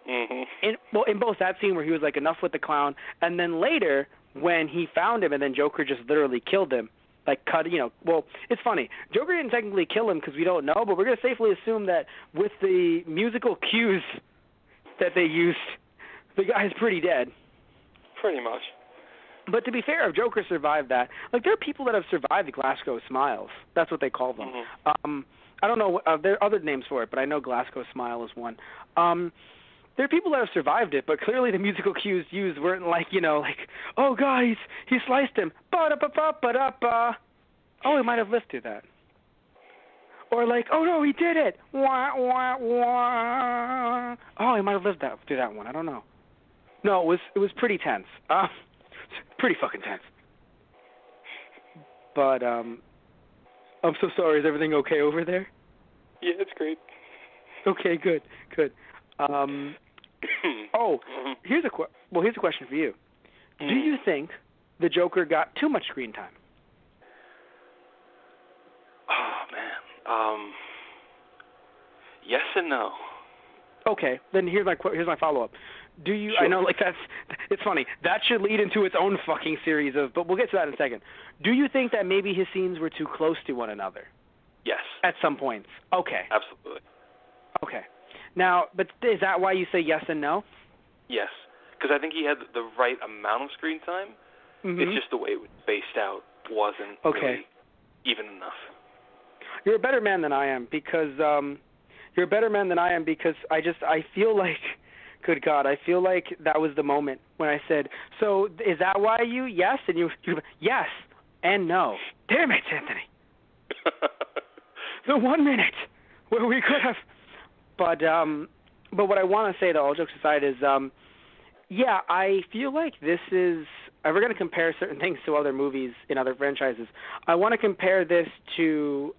In both that scene where he was like, enough with the clown, and then later when he found him and then Joker just literally killed him, like cut, well, it's funny. Joker didn't technically kill him because we don't know, but we're going to safely assume that with the musical cues that they used, the guy's pretty dead. Pretty much. But to be fair, if Joker survived that, like there are people that have survived the Glasgow Smiles. That's what they call them. Mm-hmm. I don't know, there are other names for it, but I know Glasgow Smile is one. There are people that have survived it, but clearly the musical cues used weren't like, oh, guys, he sliced him. Ba-da-ba-ba-ba-da-ba. Oh, he might have lived through that. Or like, oh, no, he did it. Wah, wah, wah. Oh, he might have lived through that one. I don't know. No, it was pretty tense. Pretty fucking tense. But, I'm so sorry. Is everything okay over there? Yeah, it's great. Okay, good. Here's a question for you. Do you think the Joker got too much screen time? Oh man, yes and no. Okay, then here's my follow-up. Do you? Sure. I know, it's funny. That should lead into its own fucking series but we'll get to that in a second. Do you think that maybe his scenes were too close to one another? Yes. At some points. Okay. Absolutely. Okay. Now, but is that why you say yes and no? Yes, because I think he had the right amount of screen time. Mm-hmm. It's just the way it was spaced out wasn't really even enough. You're a better man than I am because I feel like, good God, I feel like that was the moment when I said, so is that why you yes? And you yes and no. Damn it, Anthony. The 1 minute where we could have. But what I want to say, though, all jokes aside, is, I feel like this is, if we're going to compare certain things to other movies in other franchises, I want to compare this to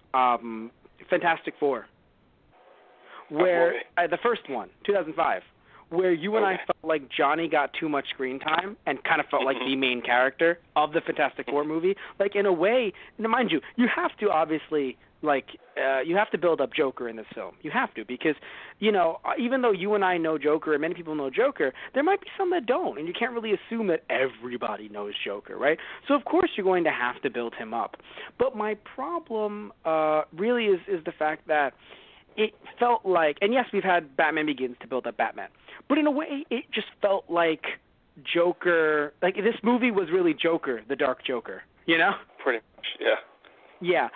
Fantastic Four, where, the first one, 2005, where you and I felt like Johnny got too much screen time and kind of felt like the main character of the Fantastic Four movie. Like, in a way, now mind you have to obviously, you have to build up Joker in this film. You have to, because, even though you and I know Joker and many people know Joker, there might be some that don't, and you can't really assume that everybody knows Joker, right? So, of course, you're going to have to build him up. But my problem really is the fact that it felt like, and yes, we've had Batman Begins to build up Batman, but in a way, it just felt like Joker, like this movie was really Joker, the Dark Joker, Pretty much, yeah. Yeah.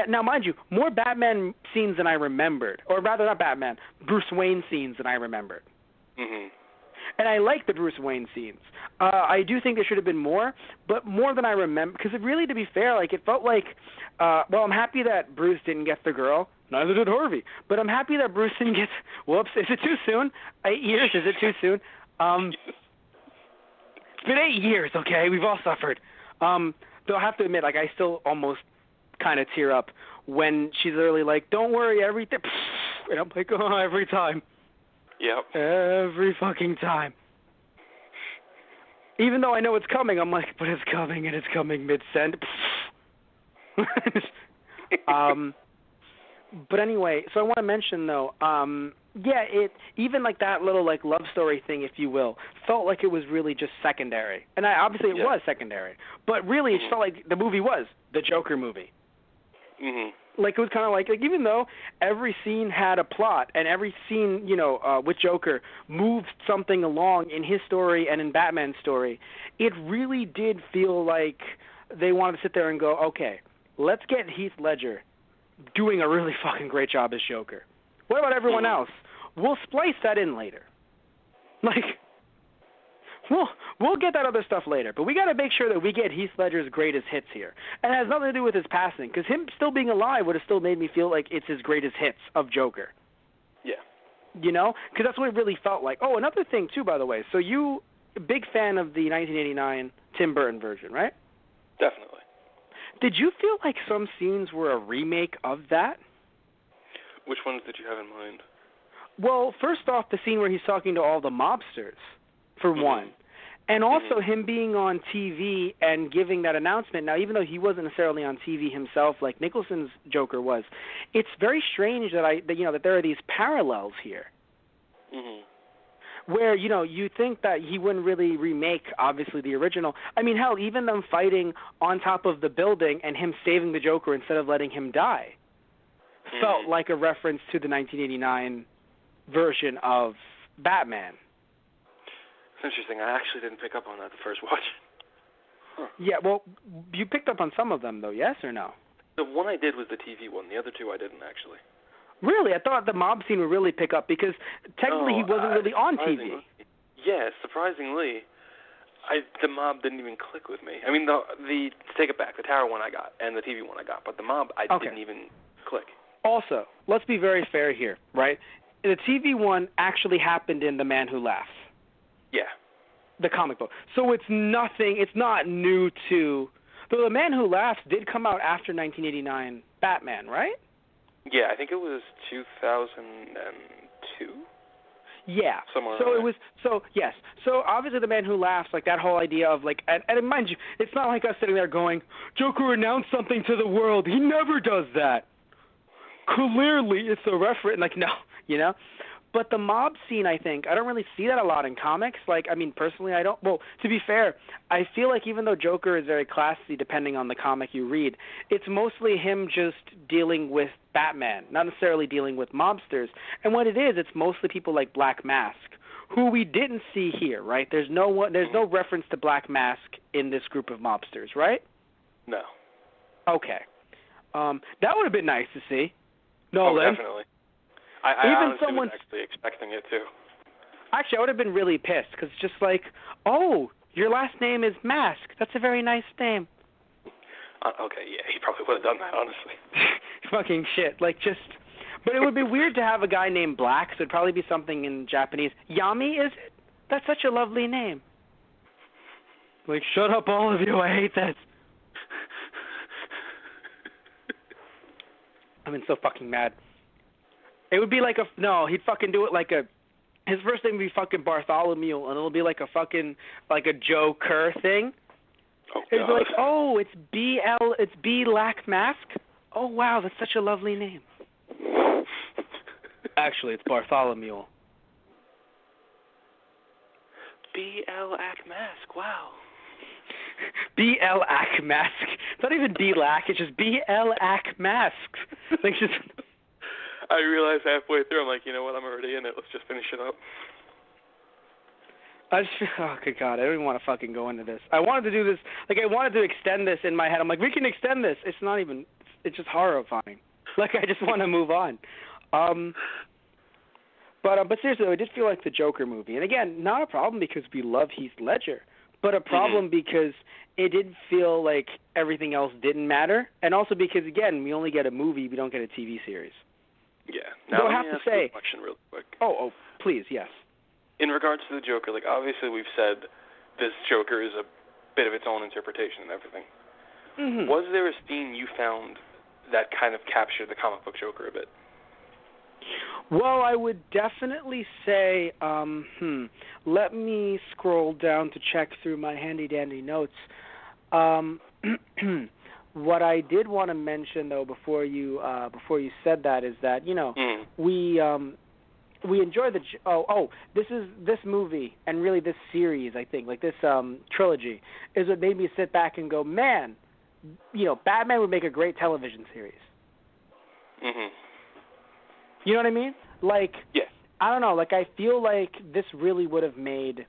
Now, mind you, more Batman scenes than I remembered, or rather not Batman, Bruce Wayne scenes than I remembered. Mm-hmm. And I like the Bruce Wayne scenes. I do think there should have been more, but more than I remember, because really, to be fair, it felt like, I'm happy that Bruce didn't get the girl. Neither did Harvey. But I'm happy that Bruce didn't get, whoops, is it too soon? 8 years, is it too soon? It's been 8 years, okay? We've all suffered. Though I have to admit, I still almost kind of tear up when she's literally like, don't worry, everything, and I'm like, oh, every time. Yep. Every fucking time. Even though I know it's coming, I'm like, but it's coming, and it's coming mid-send. But anyway, so I want to mention, though, it even that little, love story thing, if you will, felt like it was really just secondary. And obviously it was secondary. But really, it felt like the movie was the Joker movie. Mm-hmm. It was kind of like even though every scene had a plot and every scene, with Joker moved something along in his story and in Batman's story, it really did feel like they wanted to sit there and go, okay, let's get Heath Ledger doing a really fucking great job as Joker. What about everyone else? We'll splice that in later. We'll get that other stuff later, but we got to make sure that we get Heath Ledger's greatest hits here. And it has nothing to do with his passing, because him still being alive would have still made me feel like it's his greatest hits of Joker. Yeah. Because that's what it really felt like. Oh, another thing, too, by the way. So you, big fan of the 1989 Tim Burton version, right? Definitely. Did you feel like some scenes were a remake of that? Which ones did you have in mind? Well, first off, the scene where he's talking to all the mobsters, for one. And also him being on TV and giving that announcement. Now, even though he wasn't necessarily on TV himself like Nicholson's Joker was, it's very strange that there are these parallels here. Mm-hmm. where, you think that he wouldn't really remake, obviously, the original. I mean, hell, even them fighting on top of the building and him saving the Joker instead of letting him die felt like a reference to the 1989 version of Batman. It's interesting. I actually didn't pick up on that the first watch. Huh. Yeah, well, you picked up on some of them, though, yes or no? The one I did was the TV one. The other two I didn't, actually. Really? I thought the mob scene would really pick up because technically he wasn't really on TV. Yeah, surprisingly, the mob didn't even click with me. I mean, to take it back, the Tower one I got and the TV one I got, but the mob I didn't even click. Also, let's be very fair here, right? The TV one actually happened in The Man Who Laughs. Yeah. The comic book. So it's not new to, though The Man Who Laughs did come out after 1989 Batman, right? Yeah, I think it was 2002. Yeah. Somewhere so it was. So yes. So obviously, The Man Who Laughs, like that whole idea of like, and mind you, it's not like us sitting there going, Joker announced something to the world. He never does that. Clearly, it's a reference. Like no, But the mob scene, I think, I don't really see that a lot in comics. Like, I mean, personally, I don't. Well, to be fair, I feel like even though Joker is very classy, depending on the comic you read, it's mostly him just dealing with Batman, not necessarily dealing with mobsters. And what it is, it's mostly people like Black Mask, who we didn't see here, right? There's no reference to Black Mask in this group of mobsters, right? No. Okay. That would have been nice to see. Nolan. Oh, definitely. I honestly was actually expecting it, too. Actually, I would have been really pissed, because it's just like, oh, your last name is Mask. That's a very nice name. Okay, yeah, he probably would have done that, honestly. Fucking shit. Like, just... But it would be weird to have a guy named Black, so it'd probably be something in Japanese. Yami, is it? That's such a lovely name. Like, shut up, all of you. I hate that. I've been so fucking mad. It would be like he'd fucking do it like his first name would be fucking Bartholomew, and it'll be like a fucking, like a Joe Kerr thing. Oh, it'd be like, oh, it's B. Lack Mask? Oh, wow, that's such a lovely name. Actually, it's Bartholomew. B.L. Mask, wow. B.L. Mask. It's not even B-Lack, it's just B.L. Mask. Like, just... I realized halfway through, I'm like, you know what, I'm already in it. Let's just finish it up. I just feel, oh, good God, I don't even want to fucking go into this. I wanted to do this, like, I wanted to extend this in my head. I'm like, we can extend this. It's not even, it's just horrifying. Like, I just want to move on. But seriously, I did feel like the Joker movie. And again, not a problem because we love Heath Ledger, but a problem because it did feel like everything else didn't matter. And also because, again, we only get a movie, we don't get a TV series. Yeah. Now, I have to say, a question real quick. Oh, please, yes. In regards to the Joker, like, obviously we've said this Joker is a bit of its own interpretation and everything. Mm-hmm. Was there a scene you found that kind of captured the comic book Joker a bit? Well, I would definitely say, let me scroll down to check through my handy-dandy notes. What I did want to mention, though, before you said that, is that we enjoy this movie and really this series, I think, like this trilogy, is what made me sit back and go, man, Batman would make a great television series. Mhm. You know what I mean? Like, yeah. I don't know. Like, I feel like this really would have made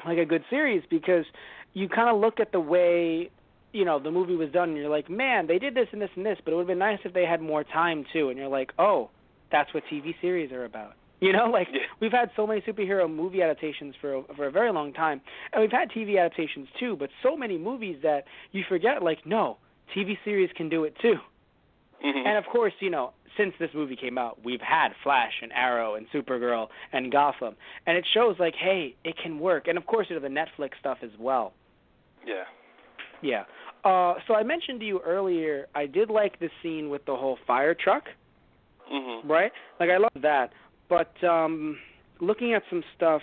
like a good series because you kind of look at the way the movie was done, and you're like, man, they did this and this and this, but it would have been nice if they had more time, too. And you're like, oh, that's what TV series are about. We've had so many superhero movie adaptations for a very long time, and we've had TV adaptations, too, but so many movies that you forget, like, no, TV series can do it, too. Mm-hmm. And, of course, since this movie came out, we've had Flash and Arrow and Supergirl and Gotham, and it shows, like, hey, it can work. And, of course, the Netflix stuff as well. Yeah. Yeah. So I mentioned to you earlier, I did like the scene with the whole fire truck, right? Like, I love that. But looking at some stuff,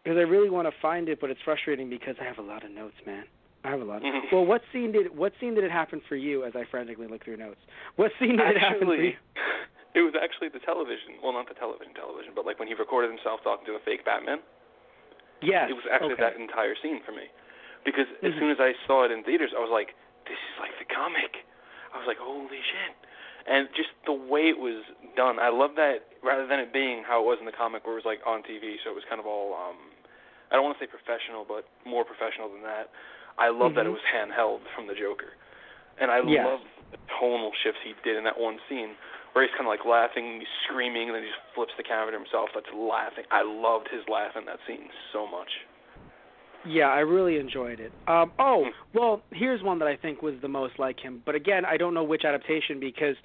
because I really want to find it, but it's frustrating because I have a lot of notes, man. I have a lot. Well, what scene did it happen for you? As I frantically look through notes, what scene did it happen for you? It was actually the television. Well, not the television, but like when he recorded himself talking to a fake Batman. Yes. It was actually that entire scene for me, because as soon as I saw it in theaters, I was like, "This is like the comic." I was like, "Holy shit!" And just the way it was done, I love that. Rather than it being how it was in the comic, where it was like on TV, so it was kind of all I don't want to say professional, but more professional than that. I love that it was handheld from the Joker, and I love the tonal shifts he did in that one scene, where he's kind of like laughing, he's screaming, and then he just flips the camera to himself that's laughing. I loved his laugh in that scene so much. Yeah, I really enjoyed it. Well, here's one that I think was the most like him. But again, I don't know which adaptation because,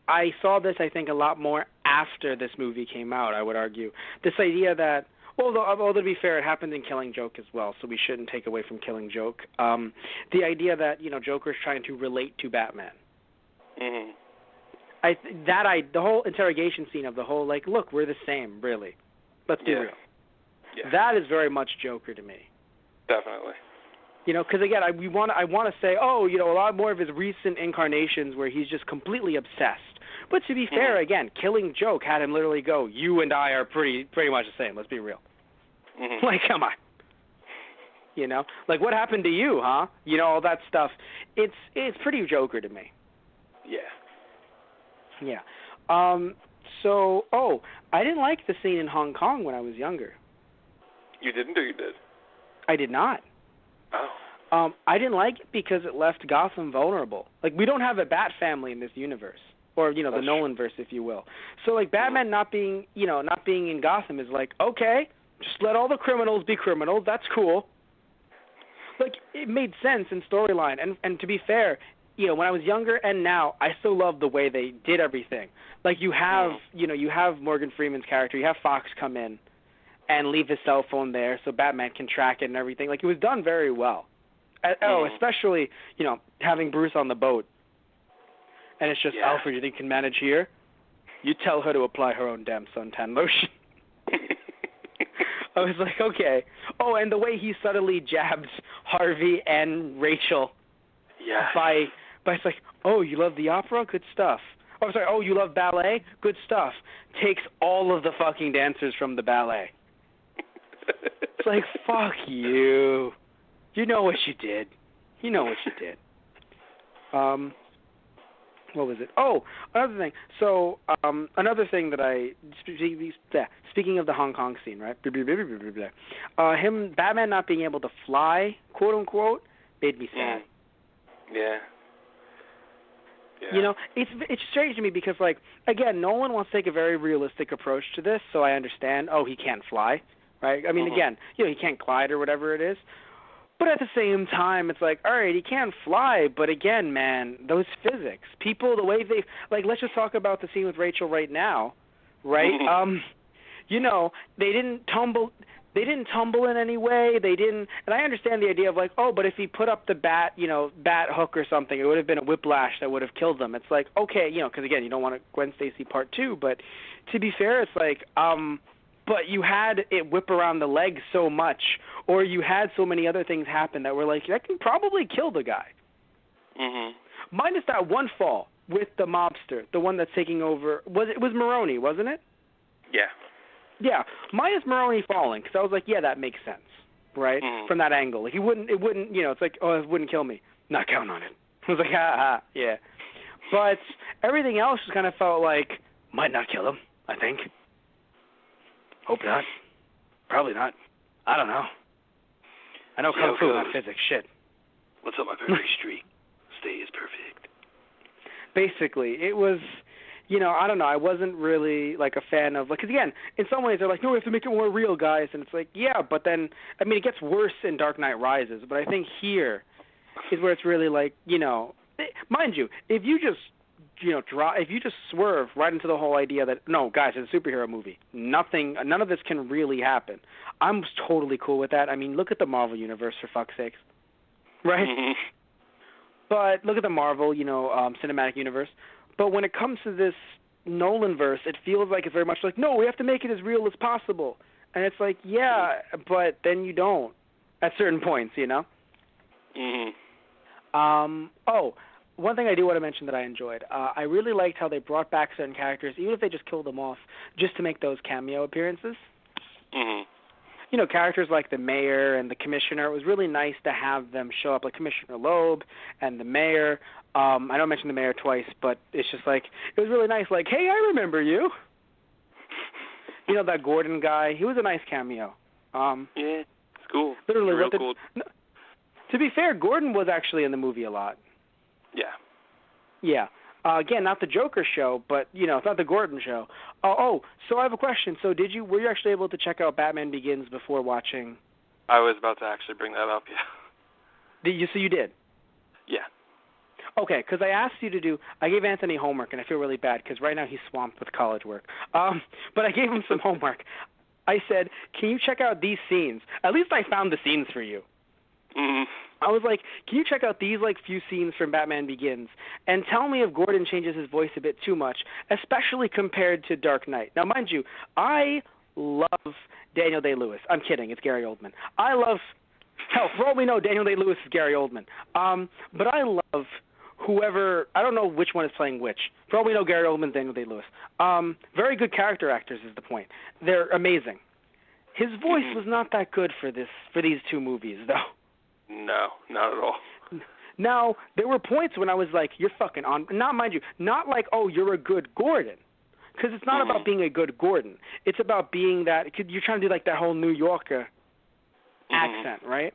I saw this, I think, a lot more after this movie came out, I would argue. This idea that, although to be fair, it happened in Killing Joke as well, so we shouldn't take away from Killing Joke. The idea that, Joker's trying to relate to Batman. Mm-hmm. The whole interrogation scene of the whole, like, look, we're the same, really. Let's be real. Yeah. That is very much Joker to me. Definitely. Because again, I want to say, a lot more of his recent incarnations where he's just completely obsessed. But to be fair, again, Killing Joke had him literally go, "You and I are pretty much the same. Let's be real." Mm-hmm. Like, come on. Like what happened to you, huh? All that stuff. It's pretty Joker to me. Yeah. Yeah. So, I didn't like the scene in Hong Kong when I was younger. You didn't, or you did? I did not. Oh. I didn't like it because it left Gotham vulnerable. Like, we don't have a Bat family in this universe, or the Nolanverse, if you will. So, like, Batman not being in Gotham is like, okay, just let all the criminals be criminals. That's cool. Like, it made sense in storyline, and to be fair, when I was younger and now, I still love the way they did everything. Like, you have, you have Morgan Freeman's character, you have Fox come in and leave his cell phone there so Batman can track it and everything. Like, it was done very well. Especially, having Bruce on the boat. And it's just, Alfred, you think you can manage here? You tell her to apply her own damn suntan lotion. I was like, okay. Oh, and the way he subtly jabs Harvey and Rachel. Yeah. By it's like, oh, you love the opera? Good stuff. Oh, sorry, oh, you love ballet? Good stuff. Takes all of the fucking dancers from the ballet. It's like, fuck you. You know what you did. What was it? Oh, another thing. So, another thing that speaking of the Hong Kong scene, right? Batman not being able to fly, quote unquote, made me sad. Yeah. Yeah. It's strange to me because, like, again, Nolan wants to take a very realistic approach to this, so I understand, he can't fly, right? I mean, again, he can't glide or whatever it is. But at the same time, it's like, all right, he can fly, but again, man, those physics. People, the way they, like, let's just talk about the scene with Rachel right now, right? They didn't tumble in any way. They didn't, and I understand the idea of like, but if he put up the bat hook or something, it would have been a whiplash that would have killed them. It's like, okay, because again, you don't want a Gwen Stacy part 2, but to be fair, it's like, but you had it whip around the legs so much, or you had so many other things happen that were like, that can probably kill the guy. Mm-hmm. Minus that one fall with the mobster, the one that's taking over. It was Maroni, wasn't it? Yeah. Yeah, minus Maroni falling, because I was like, yeah, that makes sense, right? From that angle. Like, it wouldn't, it's like, it wouldn't kill me. Not counting on it. I was like, yeah. But everything else just kind of felt like, might not kill him, I think. Hope not. Probably not. I don't know. I know Kung Fu, not physics. Shit. What's up, my perfect streak? Stay is perfect. Basically, it was... I don't know. I wasn't really, like, a fan of, like, because, again, in some ways they're like, no, we have to make it more real, guys. And it's like, yeah, but then, I mean, it gets worse in Dark Knight Rises. But I think here is where it's really like, mind you, if you just, if you just swerve right into the whole idea that, no, guys, it's a superhero movie. None of this can really happen. I'm totally cool with that. I mean, look at the Marvel Universe, for fuck's sakes. Right? Mm-hmm. But look at the Marvel, cinematic universe. But when it comes to this Nolanverse, it feels like it's very much like, no, we have to make it as real as possible. And it's like, yeah, but then you don't at certain points, Mm-hmm. one thing I do want to mention that I enjoyed, I really liked how they brought back certain characters, even if they just killed them off, just to make those cameo appearances. Mhm. You know, characters like the mayor and the commissioner. It was really nice to have them show up, like Commissioner Loeb and the mayor. I know I mentioned the mayor twice, but it's just like, it was really nice, like, hey, I remember you. You know, that Gordon guy, he was a nice cameo. Yeah, it's cool. Literally, real cool. No, to be fair, Gordon was actually in the movie a lot. Yeah. Yeah. Again, not the Joker show, but, you know, it's not the Gordon show. So I have a question. So were you actually able to check out Batman Begins before watching? I was about to actually bring that up, yeah. So you did? Yeah. Okay, because I gave Anthony homework, and I feel really bad because right now he's swamped with college work. But I gave him some homework. I said, can you check out these scenes? At least I found the scenes for you. Mhm. I was like, can you check out these few scenes from Batman Begins and tell me if Gordon changes his voice a bit too much, especially compared to Dark Knight. Now, mind you, I love Daniel Day-Lewis. I'm kidding. It's Gary Oldman. Hell, for all we know, Daniel Day-Lewis is Gary Oldman. But I love whoever, I don't know which one is playing which. For all we know, Gary Oldman, Daniel Day-Lewis. Very good character actors is the point. They're amazing. His voice was not that good for these two movies, though. No, not at all. Now, there were points when I was like, you're fucking on. Not, mind you, not like, oh, you're a good Gordon. Because it's not about being a good Gordon. It's about being that, you're trying to do like that whole New Yorker accent, right?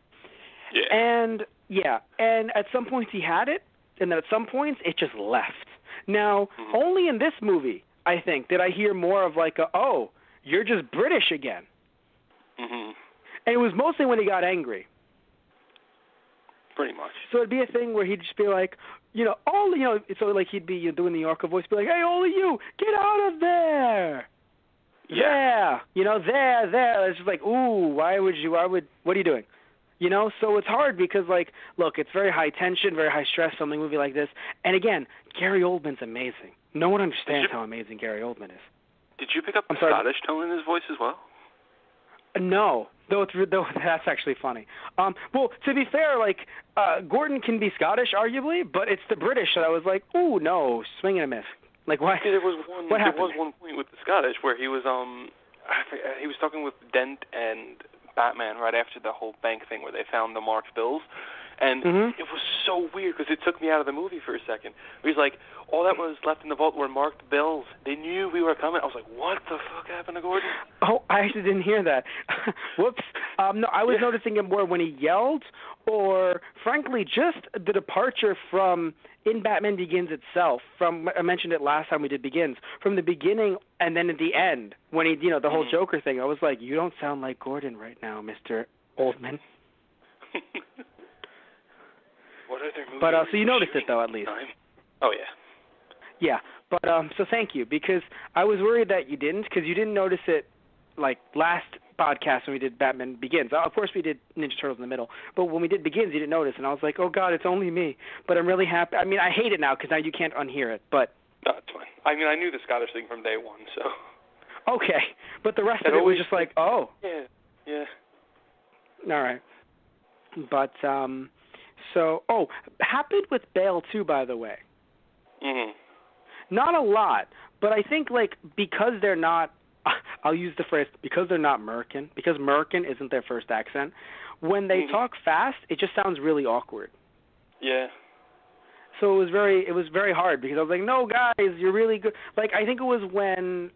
Yeah. And at some points he had it, and then at some points it just left. Now, only in this movie, I think, did I hear more of like, oh, you're just British again. Mhm. And it was mostly when he got angry. Pretty much. So it'd be a thing where he'd just be like, so like he'd be doing the Yorker voice, be like, hey, all of you, get out of there. Yeah. There. It's just like, ooh, what are you doing? So it's hard because, like, look, it's very high tension, very high stress, filming a movie like this. And again, Gary Oldman's amazing. No one understands how amazing Gary Oldman is. Did you pick up the Scottish tone in his voice as well? No, though that's actually funny. Well, to be fair, like Gordon can be Scottish, arguably, but it's the British that I was like, ooh, no, swing and a miss. Like, why? There was one point with the Scottish where he was talking with Dent and Batman right after the whole bank thing where they found the marked bills. And it was so weird because it took me out of the movie for a second. He's like, all that was left in the vault were marked bills. They knew we were coming. I was like, what the fuck happened to Gordon? Oh, I actually didn't hear that. Whoops. No, I was noticing it more when he yelled or, frankly, just the departure from in Batman Begins itself. I mentioned it last time we did Begins. From the beginning and then at the end when he, the whole Joker thing, I was like, you don't sound like Gordon right now, Mr. Oldman. What other movies? But so you noticed it though, at least. Oh yeah. Yeah, but so thank you because I was worried that you didn't because you didn't notice it like last podcast when we did Batman Begins. Of course we did Ninja Turtles in the middle, but when we did Begins you didn't notice, and I was like, oh God, it's only me. But I'm really happy. I mean, I hate it now because now you can't unhear it. But no, it's fine. I mean, I knew the Scottish thing from day one, so. Okay, but the rest of it was just like, oh. Yeah. All right, but happened with Bale too, by the way. Not a lot, but I think because they're not, I'll use the phrase, because they're not American, because American isn't their first accent, when they talk fast, it just sounds really awkward. Yeah. So it was very hard because I was like, no guys, you're really good. Like I think it was when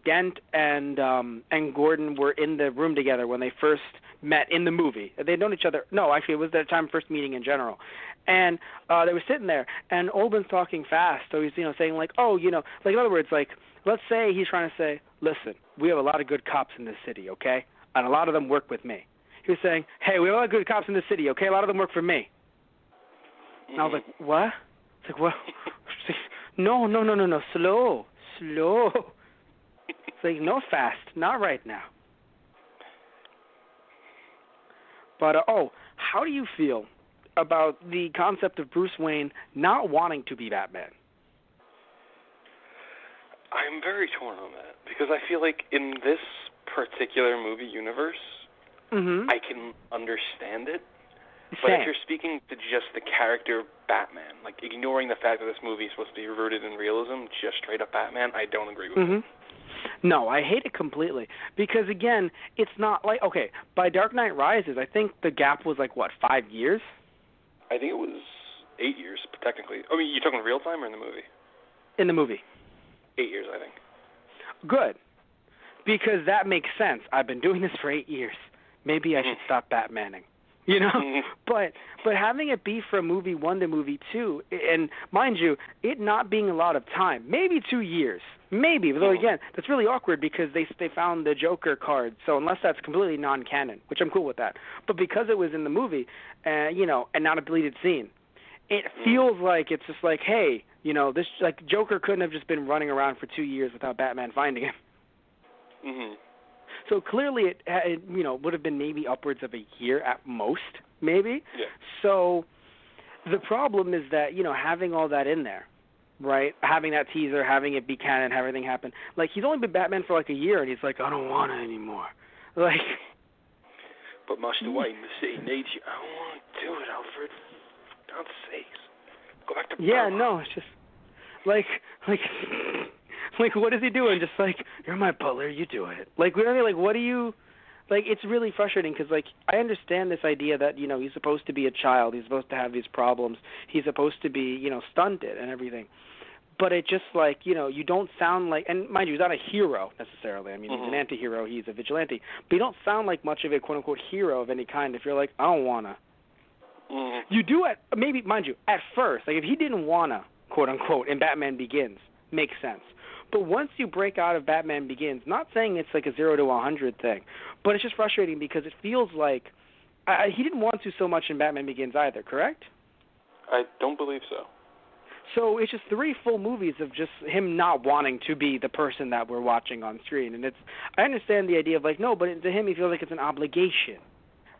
Dent and Gordon were in the room together when they first met in the movie. They'd known each other. No, actually it was their time first meeting in general. And they were sitting there and Oldman's talking fast. So he's saying like, oh, like in other words, like let's say he's trying to say, listen, we have a lot of good cops in this city, okay? And a lot of them work with me. He was saying, hey, we have a lot of good cops in this city, okay? A lot of them work for me. And I was like, what? It's like, well, no, slow. It's like, no fast, not right now. But, how do you feel about the concept of Bruce Wayne not wanting to be Batman? I'm very torn on that because I feel like in this particular movie universe, I can understand it. But Same. if you're speaking to just the character Batman, like ignoring the fact that this movie is supposed to be rooted in realism, just straight up Batman, I don't agree with it. No, I hate it completely because again, it's not like okay. By Dark Knight Rises, I think the gap was like what 5 years. I think it was 8 years technically. I mean, you talking real time or in the movie? In the movie. 8 years, I think. Good, because that makes sense. I've been doing this for 8 years. Maybe I should stop Batmaning. You know, but having it be from movie 1 to movie 2, and mind you, it not being a lot of time, maybe 2 years, maybe. Though again, that's really awkward because they found the Joker card. So unless that's completely non-canon, which I'm cool with that, but because it was in the movie, you know, and not a deleted scene, it feels like it's just like, hey, you know, this like Joker couldn't have just been running around for 2 years without Batman finding him. Mhm. So clearly it you know, would have been maybe upwards of a year at most, maybe. Yeah. So the problem is that, you know, having all that in there, right, having that teaser, having it be canon, have everything happen, like he's only been Batman for like a year and he's like, I don't want it anymore. Like. But Master Wayne, the city needs you. I don't want to do it, Alfred. For God's sakes. Go back to Yeah, Burma. no, it's just like like what is he doing? Just like, you're my butler, you do it. Like, you know what I mean? Like, what do you, like, it's really frustrating because, like, I understand this idea that, you know, he's supposed to be a child, he's supposed to have these problems, he's supposed to be, you know, stunted and everything. But it just, like, you know, you don't sound like, and mind you, he's not a hero necessarily. I mean, he's an anti-hero, he's a vigilante. But you don't sound like much of a quote-unquote hero of any kind if you're like, I don't want to. You do at, maybe, mind you, at first, like, if he didn't want to, quote-unquote, in Batman Begins, makes sense. But once you break out of Batman Begins, not saying it's like a 0 to 100 thing, but it's just frustrating because it feels like he didn't want to so much in Batman Begins either, correct? I don't believe so. So it's just 3 full movies of just him not wanting to be the person that we're watching on screen. And I understand the idea of like, no, but to him he feels like it's an obligation,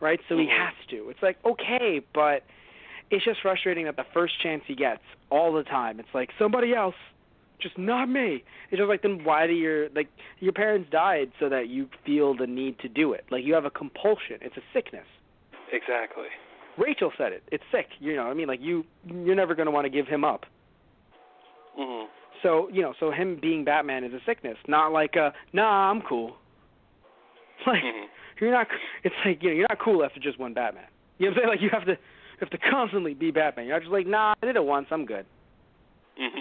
right? So he has to. It's like, okay, but it's just frustrating that the first chance he gets all the time, it's like somebody else. Just not me. It's just like, then why do your parents died so that you feel the need to do it? Like, you have a compulsion. It's a sickness. Exactly. Rachel said it. It's sick. You know what I mean? Like, you're never going to want to give him up. So, you know, so him being Batman is a sickness, not like nah, I'm cool. Like, you're not, it's like, you know, you're not cool after just one Batman. You know what I'm saying? Like, you have to constantly be Batman. You're not just like, nah, I did it once, I'm good.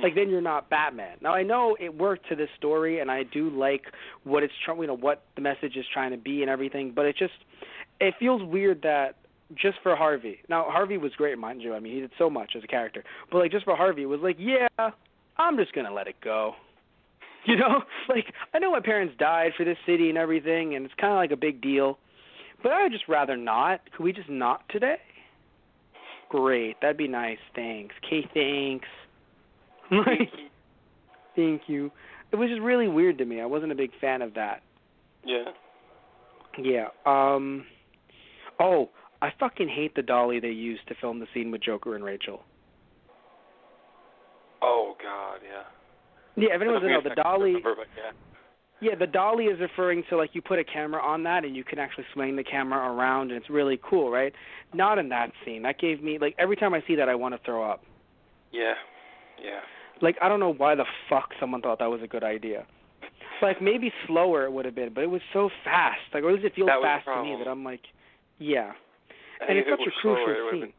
Like, then you're not Batman. Now, I know it worked to this story, and I do like what it's you know, what the message is trying to be and everything, but it feels weird that just for Harvey. Now, Harvey was great, mind you. I mean, he did so much as a character. But, like, just for Harvey, it was like, yeah, I'm just going to let it go. You know? Like, I know my parents died for this city and everything, and it's kind of like a big deal. But I would just rather not. Could we just not today? Great. That'd be nice. Thanks. Okay, thanks. Like, thank you. It was just really weird to me. I wasn't a big fan of that. Yeah. Yeah. Oh, I fucking hate the dolly they used to film the scene with Joker and Rachel. Oh, God, yeah. Yeah, if anyone doesn't know, the dolly... Yeah, the dolly is referring to, like, you put a camera on that and you can actually swing the camera around and it's really cool, right? Not in that scene. That gave me, like, every time I see that I want to throw up. Yeah, yeah. Like, I don't know why the fuck someone thought that was a good idea. Like, maybe slower it would have been, but it was so fast. Like, or at least it feels fast to me that I'm like, yeah. And it's such a crucial scene.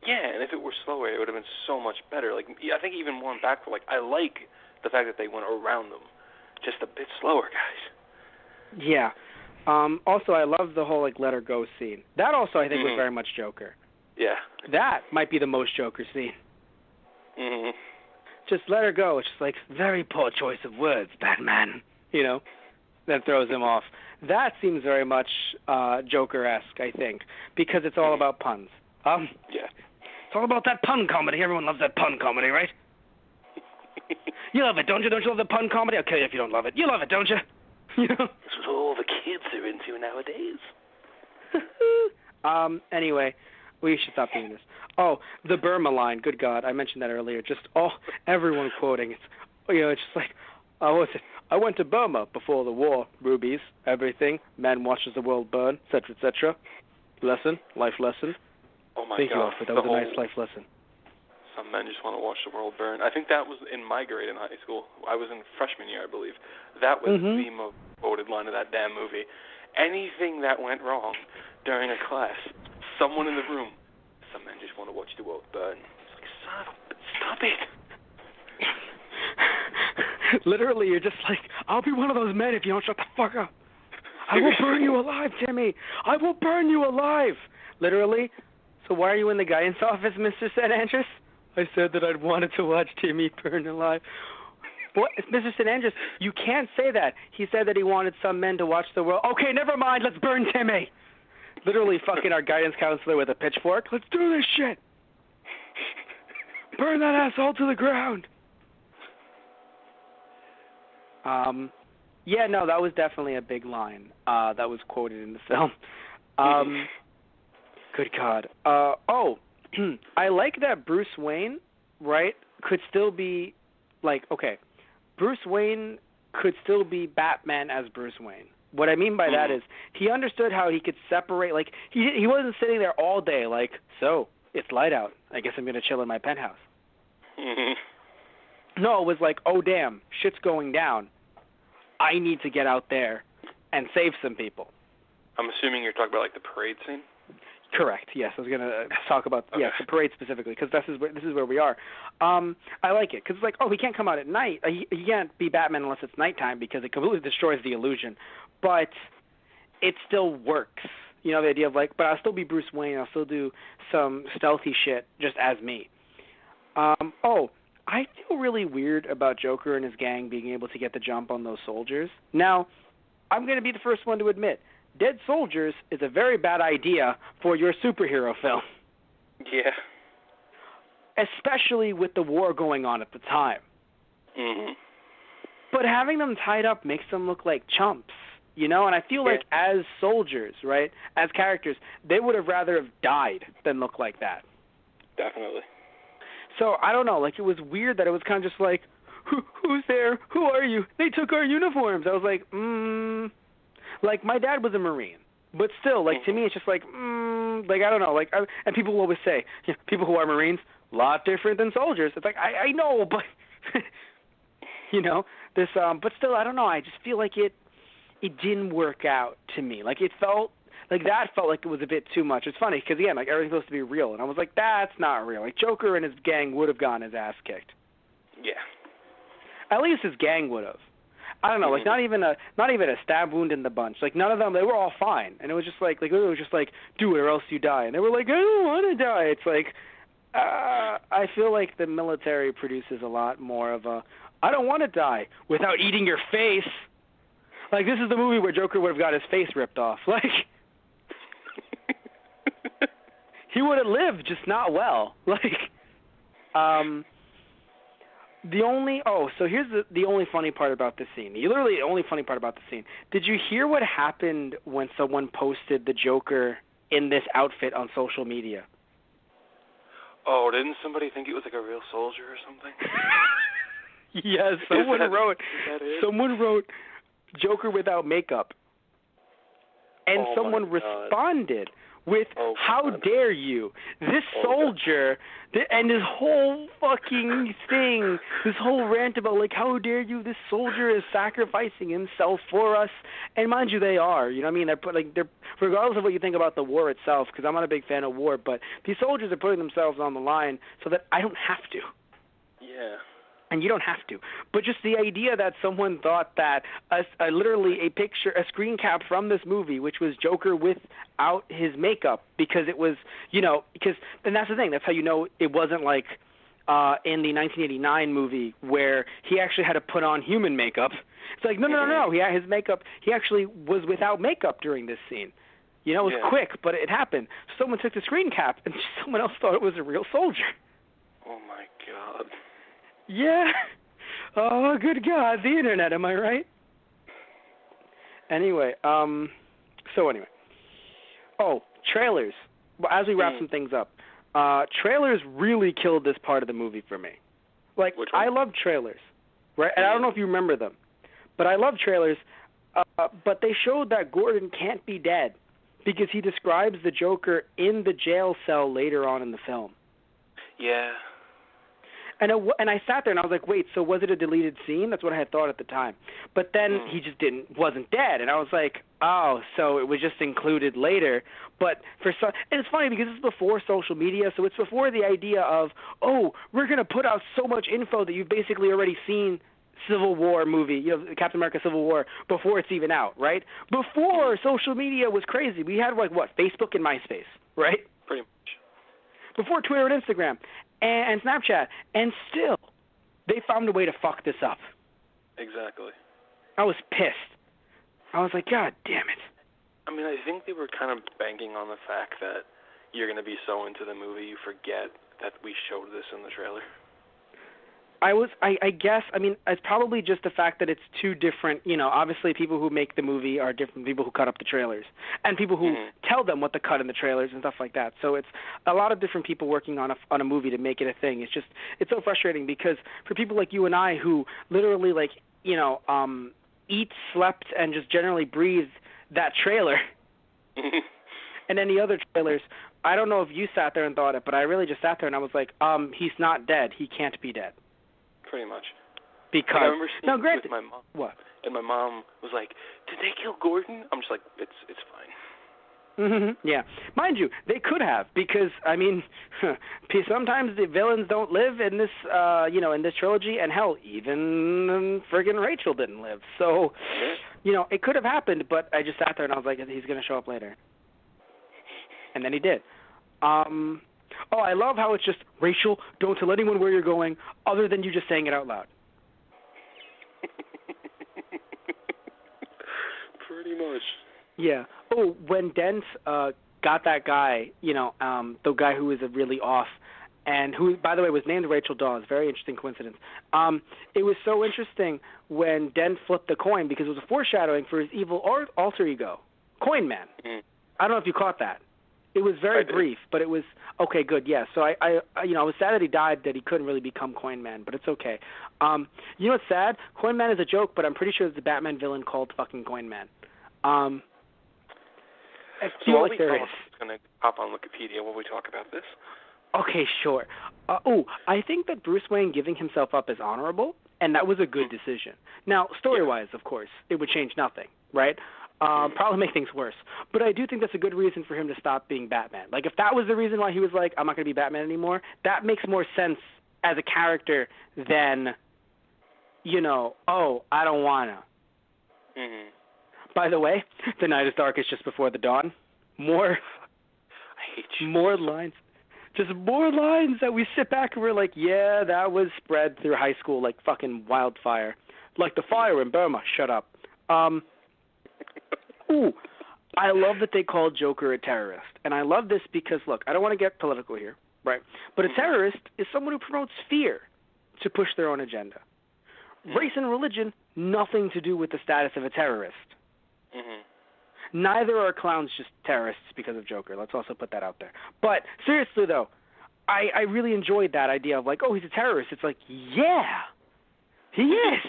Yeah, and if it were slower, it would have been so much better. Like, I think even more impactful. Like, I like the fact that they went around them. Just a bit slower, guys. Yeah. Also, I love the whole, like, let her go scene. That also, I think, was very much Joker. Yeah. That might be the most Joker scene. Just let her go. It's just like, very poor choice of words, Batman. You know? That throws him off. That seems very much Joker-esque, I think, because it's all about puns. Yeah. It's all about that pun comedy. Everyone loves that pun comedy, right? You love it, don't you? Don't you love the pun comedy? I'll kill you if you don't love it. You love it, don't you? You know? This is what all the kids are into nowadays. Anyway, we should stop doing this. Oh, the Burma line. Good God, I mentioned that earlier. Just everyone quoting it. You know, it's just like, what's it? I went to Burma before the war. Rubies, everything. Man watches the world burn, etc., etc. Lesson, life lesson. Oh my Thank God. you, Alfred. That was a nice life lesson. Some men just want to watch the world burn. I think that was in my grade in high school. I was in freshman year, I believe. That was the most quoted line of that damn movie. Anything that went wrong during a class, someone in the room, some men just want to watch the world burn. It's like, stop it. Literally, you're just like, I'll be one of those men if you don't shut the fuck up. I will burn you alive, Timmy. I will burn you alive. Literally. So why are you in the guidance office, Mr. St. Andrews? I said that I'd wanted to watch Timmy burn alive. What? Mr. St. Andrews, you can't say that. He said that he wanted some men to watch the world. Okay, never mind. Let's burn Timmy. Literally fucking our guidance counselor with a pitchfork. Let's do this shit. Burn that asshole to the ground. Yeah, no, that was definitely a big line that was quoted in the film. Good God. I like that Bruce Wayne, right, could still be, like, okay, Bruce Wayne could still be Batman as Bruce Wayne. What I mean by that is he understood how he could separate, like, he wasn't sitting there all day like, so, it's light out. I guess I'm going to chill in my penthouse. No, it was like, oh, damn, shit's going down. I need to get out there and save some people. I'm assuming you're talking about, like, the parade scene? Correct. Yes, I was going to talk about the parade specifically because this is where we are. I like it because it's like, oh, he can't come out at night. He can't be Batman unless it's nighttime because it completely destroys the illusion. But it still works. You know, the idea of like, but I'll still be Bruce Wayne. I'll still do some stealthy shit just as me. I feel really weird about Joker and his gang being able to get the jump on those soldiers. Now, I'm going to be the first one to admit, dead soldiers is a very bad idea for your superhero film. Yeah. Especially with the war going on at the time. Mm-hmm. But having them tied up makes them look like chumps, you know? And I feel like as soldiers, right, as characters, they would have rather have died than look like that. Definitely. So, I don't know, like, it was weird that it was kind of just like, who's there? Who are you? They took our uniforms. I was like, Like, my dad was a Marine, but still, like, to me, it's just like, like, I don't know, like, and people will always say, people who are Marines, a lot different than soldiers. It's like, I know, but, you know, this, but still, I don't know, I just feel like it didn't work out to me. Like, it felt like it was a bit too much. It's funny, because, again, like, everything's supposed to be real, and I was like, that's not real. Like, Joker and his gang would have gotten his ass kicked. Yeah. At least his gang would have. I don't know, like not even a stab wound in the bunch. Like none of them, they were all fine, and it was just like it was just like do it or else you die, and they were like I don't want to die. It's like I feel like the military produces a lot more of a I don't want to die without eating your face. Like this is the movie where Joker would have got his face ripped off. Like he would have lived, just not well. Like so here's the only funny part about this scene. Literally the only funny part about the scene. Did you hear what happened when someone posted the Joker in this outfit on social media? Oh, didn't somebody think it was like a real soldier or something? Yes, someone wrote Joker without makeup. And someone responded with, how dare you? This soldier, and this whole fucking thing, this whole rant about, like, how dare you? This soldier is sacrificing himself for us. And mind you, they are. You know what I mean? They're regardless of what you think about the war itself, because I'm not a big fan of war, but these soldiers are putting themselves on the line so that I don't have to. Yeah. And you don't have to. But just the idea that someone thought that literally a picture, a screen cap from this movie, which was Joker without his makeup, because it was, you know, and that's the thing. That's how you know it wasn't like in the 1989 movie where he actually had to put on human makeup. It's like, no. He had his makeup. He actually was without makeup during this scene. You know, it was quick, but it happened. Someone took the screen cap, and someone else thought it was a real soldier. Oh, my God. Yeah. Oh, good God, the internet, am I right? Anyway, anyway. Oh, trailers. Well, as we wrap some things up, trailers really killed this part of the movie for me. Like, I love trailers, right? And I don't know if you remember them, but I love trailers, but they showed that Gordon can't be dead because he describes the Joker in the jail cell later on in the film. Yeah. And I sat there and I was like, wait, so was it a deleted scene? That's what I had thought at the time. But then he just wasn't dead, and I was like, oh, so it was just included later. But and it's funny because it's before social media, so it's before the idea of, oh, we're going to put out so much info that you've basically already seen Civil War movie, Captain America Civil War, before it's even out, right? Before social media was crazy, we had Facebook and MySpace, right? Pretty much. Before Twitter and Instagram and Snapchat, and still they found a way to fuck this up. Exactly. I was pissed. I was like, God damn it. I mean, I think they were kind of banking on the fact that you're going to be so into the movie you forget that we showed this in the trailer. I guess, it's probably just the fact that it's two different, obviously people who make the movie are different people who cut up the trailers, and people who tell them what to cut in the trailers and stuff like that. So it's a lot of different people working on a movie to make it a thing. It's so frustrating because for people like you and I who literally eat, slept, and just generally breathe that trailer and any other trailers, I don't know if you sat there and thought it, but I really just sat there and I was like, he's not dead. He can't be dead. Pretty much. Because I remember seeing granted, with my mom. What? And my mom was like, "Did they kill Gordon?" I'm just like, "It's fine." Mm-hmm. Yeah, mind you, they could have because sometimes the villains don't live in this, in this trilogy, and hell, even friggin' Rachel didn't live. So, it could have happened, but I just sat there and I was like, he's gonna show up later, and then he did. Oh, I love how it's just, Rachel, don't tell anyone where you're going other than you just saying it out loud. Pretty much. Yeah. Oh, when Dent got that guy, the guy who was really off, and who, by the way, was named Rachel Dawes. Very interesting coincidence. It was so interesting when Dent flipped the coin because it was a foreshadowing for his evil alter ego, Coin Man. I don't know if you caught that. It was very brief, but it was okay. Good, yeah. So I was sad that he died, that he couldn't really become Coin Man, but it's okay. You know what's sad? Coin Man is a joke, but I'm pretty sure there's a Batman villain called fucking Coin Man. I feel like there is. It's going to pop on Wikipedia while we talk about this. Okay, sure. I think that Bruce Wayne giving himself up is honorable, and that was a good decision. Now, story-wise, of course, it would change nothing, right? Probably make things worse. But I do think that's a good reason for him to stop being Batman. Like, if that was the reason why he was like, I'm not going to be Batman anymore, that makes more sense as a character than, I don't want to. Mm-hmm. By the way, the night is darkest just before the dawn. More I hate you. More lines. Just more lines that we sit back and we're like, yeah, that was spread through high school like fucking wildfire. Like the fire in Burma. Shut up. I love that they called Joker a terrorist. And I love this because, look, I don't want to get political here, right? But a terrorist is someone who promotes fear to push their own agenda. Race and religion, nothing to do with the status of a terrorist. Mm-hmm. Neither are clowns just terrorists because of Joker. Let's also put that out there. But seriously, though, I really enjoyed that idea of like, oh, he's a terrorist. It's like, yeah, he is.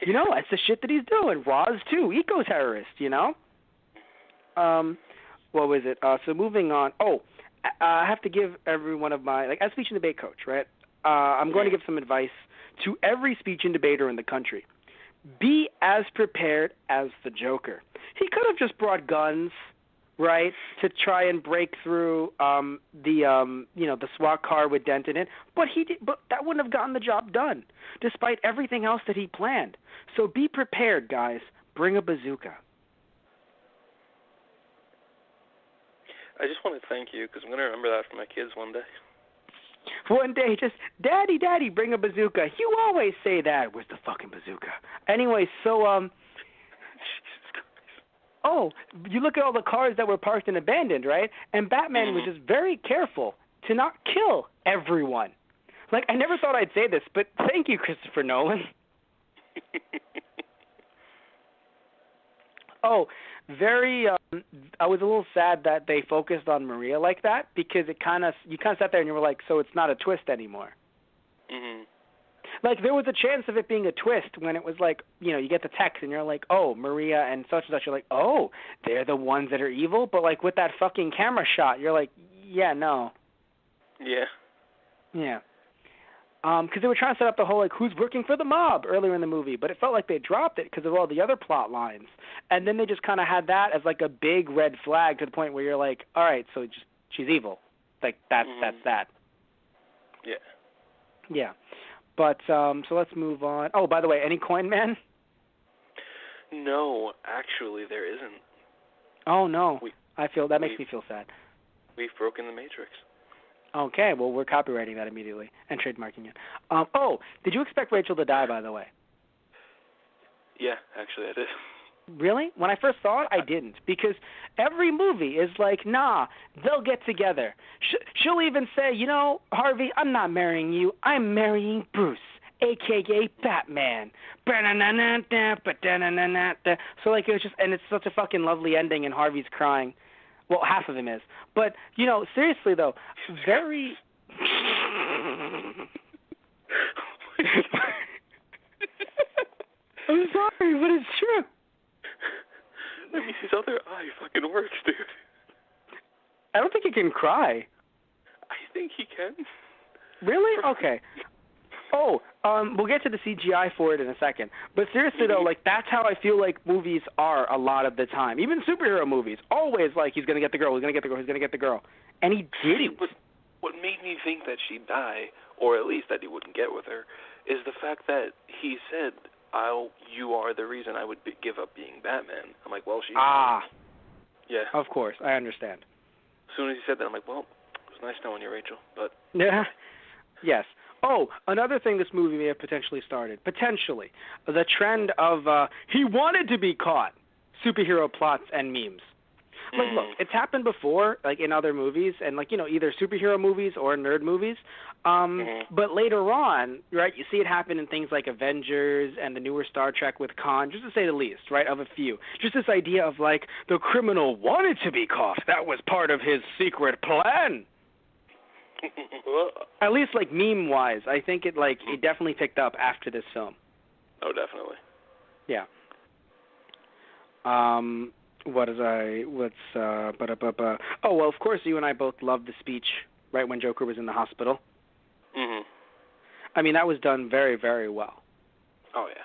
That's the shit that he's doing. Roz, too, eco-terrorist, What was it? So moving on. I have to give every one of my, as speech and debate coach, right? I'm going to give some advice to every speech and debater in the country. Be as prepared as the Joker. He could have just brought guns, right, to try and break through the SWAT car with Dent in it, but that wouldn't have gotten the job done, despite everything else that he planned. So be prepared, guys. Bring a bazooka. I just want to thank you because I'm going to remember that for my kids one day. One day, just, Daddy, bring a bazooka. You always say that. Where's the fucking bazooka? Anyway, so, you look at all the cars that were parked and abandoned, right? And Batman was just very careful to not kill everyone. I never thought I'd say this, but thank you, Christopher Nolan. I was a little sad that they focused on Maria like that because you kind of sat there and you were like, so it's not a twist anymore. Mm-hmm. Like, there was a chance of it being a twist when it was like, you know, you get the text and you're like, oh, Maria and such and such. You're like, oh, they're the ones that are evil? But, like, with that fucking camera shot, you're like, yeah, no. Yeah. Yeah. Because they were trying to set up the whole, like, who's working for the mob earlier in the movie. But it felt like they dropped it because of all the other plot lines. And then they just kind of had that as, like, a big red flag to the point where you're like, all right, so she's evil. Like, that's that. Yeah. Yeah. But, so let's move on. Oh, by the way, any Coin Man? No, actually, there isn't. Oh, no. That makes me feel sad. We've broken the Matrix. Okay, well, we're copywriting that immediately and trademarking it. Oh, did you expect Rachel to die, by the way? Yeah, actually, I did. Really? When I first saw it, I didn't. Because every movie is like, nah, they'll get together. She'll even say, you know, Harvey, I'm not marrying you. I'm marrying Bruce, a.k.a. Batman. So, like, it was just, and it's such a fucking lovely ending, and Harvey's crying. Well, half of him is. But, you know, seriously, though, very... I'm sorry, but it's true. I mean, his other eye fucking works, dude. I don't think he can cry. I think he can. Really? Okay. Oh, we'll get to the CGI for it in a second. But seriously, though, like, that's how I feel like movies are a lot of the time. Even superhero movies. Always like, he's going to get the girl, he's going to get the girl, he's going to get the girl. And he didn't. But what made me think that she'd die, or at least that he wouldn't get with her, is the fact that he said, you are the reason I would give up being Batman. I'm like, well, she's... Yeah. Of course, I understand. As soon as he said that, I'm like, well, it was nice knowing you, Rachel, but... Yeah. Yes. Oh, another thing this movie may have potentially started. Potentially. The trend of, he wanted to be caught. Superhero plots and memes. Like, look, it's happened before, like, in other movies, and, like, you know, either superhero movies or nerd movies. But later on, right, you see it happen in things like Avengers and the newer Star Trek with Khan, just to say the least, right, of a few. Just this idea of, like, the criminal wanted to be caught. That was part of his secret plan. At least, like, meme-wise, I think it definitely picked up after this film. Oh, definitely. Yeah. Oh, well, of course, you and I both loved the speech right when Joker was in the hospital. Mm-hmm. I mean, that was done very, very well. Oh, yeah.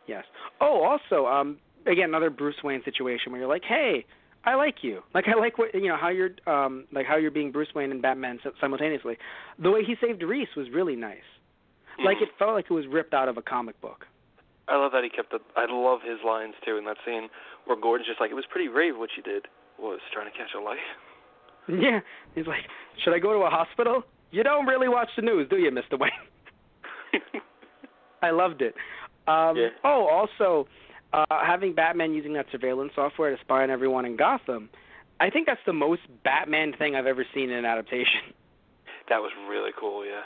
Yes. Oh, also, again, another Bruce Wayne situation where you're like, hey, I like you. Like, I like what, you know, how you're being Bruce Wayne and Batman simultaneously. The way he saved Reese was really nice. Mm-hmm. Like, it felt like it was ripped out of a comic book. I love that he kept I love his lines, too, in that scene where Gordon's just like, it was pretty brave what you did. Was trying to catch a light. Yeah. He's like, should I go to a hospital? You don't really watch the news, do you, Mr. Wayne? I loved it. Yeah. Oh, also, having Batman using that surveillance software to spy on everyone in Gotham, I think that's the most Batman thing I've ever seen in an adaptation. That was really cool, yeah.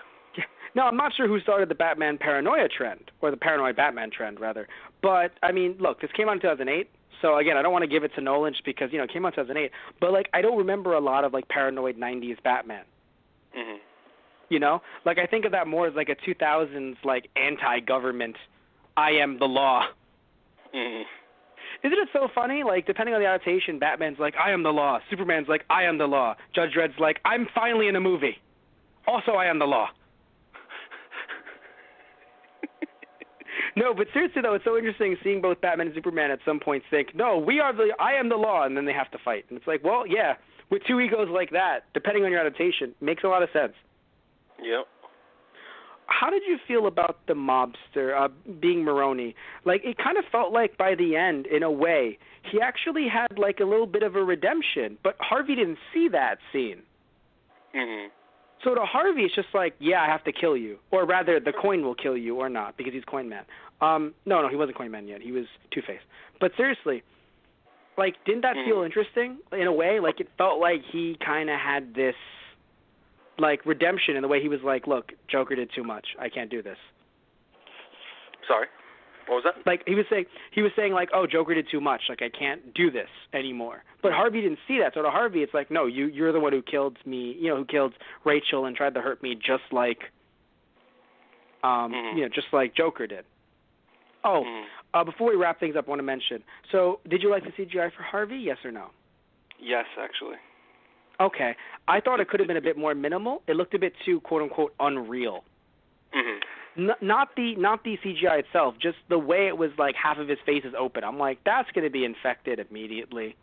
No, I'm not sure who started the Batman paranoia trend, or the paranoid Batman trend, rather. But, I mean, look, this came out in 2008. So, again, I don't want to give it to Nolan just because, you know, it came out in 2008. But, like, I don't remember a lot of, like, paranoid 90s Batman. Mm-hmm. You know? Like, I think of that more as, like, a 2000s, like, anti-government, I am the law. Mm-hmm. Isn't it so funny? Like, depending on the adaptation, Batman's like, I am the law. Superman's like, I am the law. Judge Dredd's like, I'm finally in a movie. Also, I am the law. No, but seriously, though, it's so interesting seeing both Batman and Superman at some point think, no, I am the law, and then they have to fight. And it's like, well, yeah, with two egos like that, depending on your adaptation, makes a lot of sense. Yep. How did you feel about the mobster being Maroni? Like, it kind of felt like by the end, in a way, he actually had, like, a little bit of a redemption, but Harvey didn't see that scene. Mm-hmm. So to Harvey, it's just like, yeah, I have to kill you. Or rather, the coin will kill you or not, because he's Coin Man. No, he wasn't Coin Man yet. He was Two-Face. But seriously, like, didn't that feel interesting in a way? Like, it felt like he kind of had this, like, redemption in the way he was like, look, Joker did too much. I can't do this. Sorry? What was that? Like, he was saying like, oh, Joker did too much. Like, I can't do this anymore. But Harvey didn't see that. So to Harvey, it's like, no, you're the one who killed me, you know, who killed Rachel and tried to hurt me just like just like Joker did. Oh, before we wrap things up, I want to mention, so did you like the CGI for Harvey, yes or no? Yes, actually. Okay. I thought it could have been a bit more minimal. It looked a bit too, quote-unquote, unreal. Not the CGI itself, just the way it was like half of his face is open. I'm like, that's going to be infected immediately.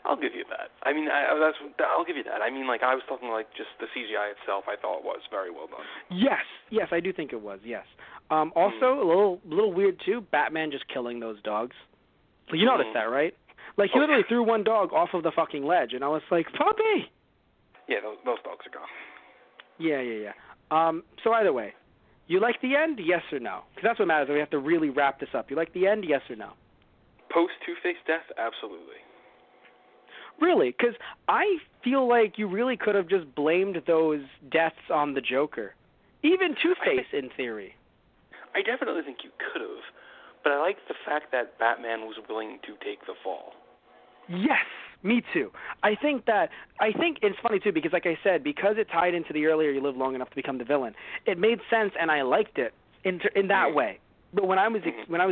I'll give you that. I mean, I'll give you that. I mean, like, I was talking like just the CGI itself. I thought was very well done. Yes, I do think it was. Yes. Also, a little weird too. Batman just killing those dogs. You noticed that, right? Like he literally threw one dog off of the fucking ledge, and I was like, puppy. Yeah, those dogs are gone. Yeah. So either way, you like the end? Yes or no? Because that's what matters. We have to really wrap this up. You like the end? Yes or no? Post Two-Face death? Absolutely. Really? Because I feel like you really could have just blamed those deaths on the Joker. Even Two-Face, in theory. I definitely think you could have, but I like the fact that Batman was willing to take the fall. Yes, me too. I think it's funny too because, like I said, because it tied into the earlier you live long enough to become the villain, it made sense and I liked it in that way. But when I was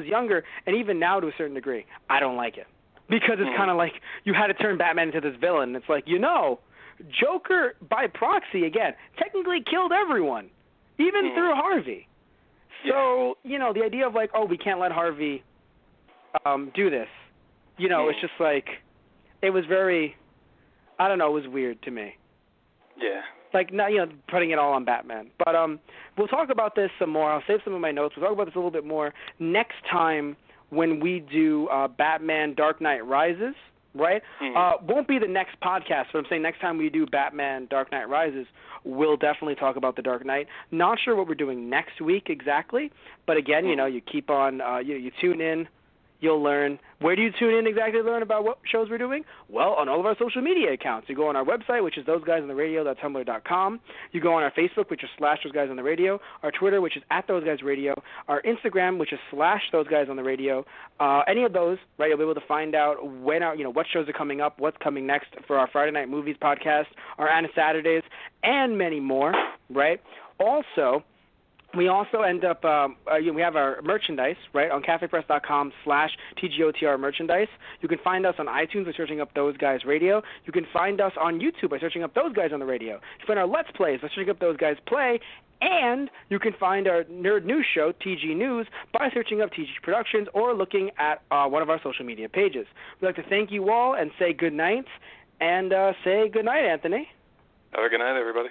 younger, and even now to a certain degree, I don't like it. Because it's kind of like you had to turn Batman into this villain. It's like, Joker, by proxy, again, technically killed everyone, even through Harvey. So, the idea of like, we can't let Harvey do this, it's just like, it was very, I don't know, it was weird to me. Yeah. Like, not, putting it all on Batman. But we'll talk about this some more. I'll save some of my notes. We'll talk about this a little bit more next time when we do Batman Dark Knight Rises, right? Won't be the next podcast, but I'm saying next time we do Batman Dark Knight Rises, we'll definitely talk about the Dark Knight. Not sure what we're doing next week exactly, but again, you keep on, you tune in, you'll learn. Where do you tune in exactly to learn about what shows we're doing? Well, on all of our social media accounts. You go on our website, which is thoseguysontherradio.tumblr.com. You go on our Facebook, which is /thoseguysontherradio. Our Twitter, which is @thoseguysradio. Our Instagram, which is /thoseguysontherradio. Any of those, right, you'll be able to find out when what shows are coming up, what's coming next for our Friday Night Movies podcast, our Anna Saturdays, and many more, right? Also, we also end up, we have our merchandise, right, on cafepress.com/TGOTR merchandise. You can find us on iTunes by searching up Those Guys Radio. You can find us on YouTube by searching up Those Guys on the Radio. You can find our Let's Plays by searching up Those Guys Play. And you can find our Nerd News show, TG News, by searching up TG Productions or looking at one of our social media pages. We'd like to thank you all and say good night. And say good night, Anthony. Have a good night, everybody.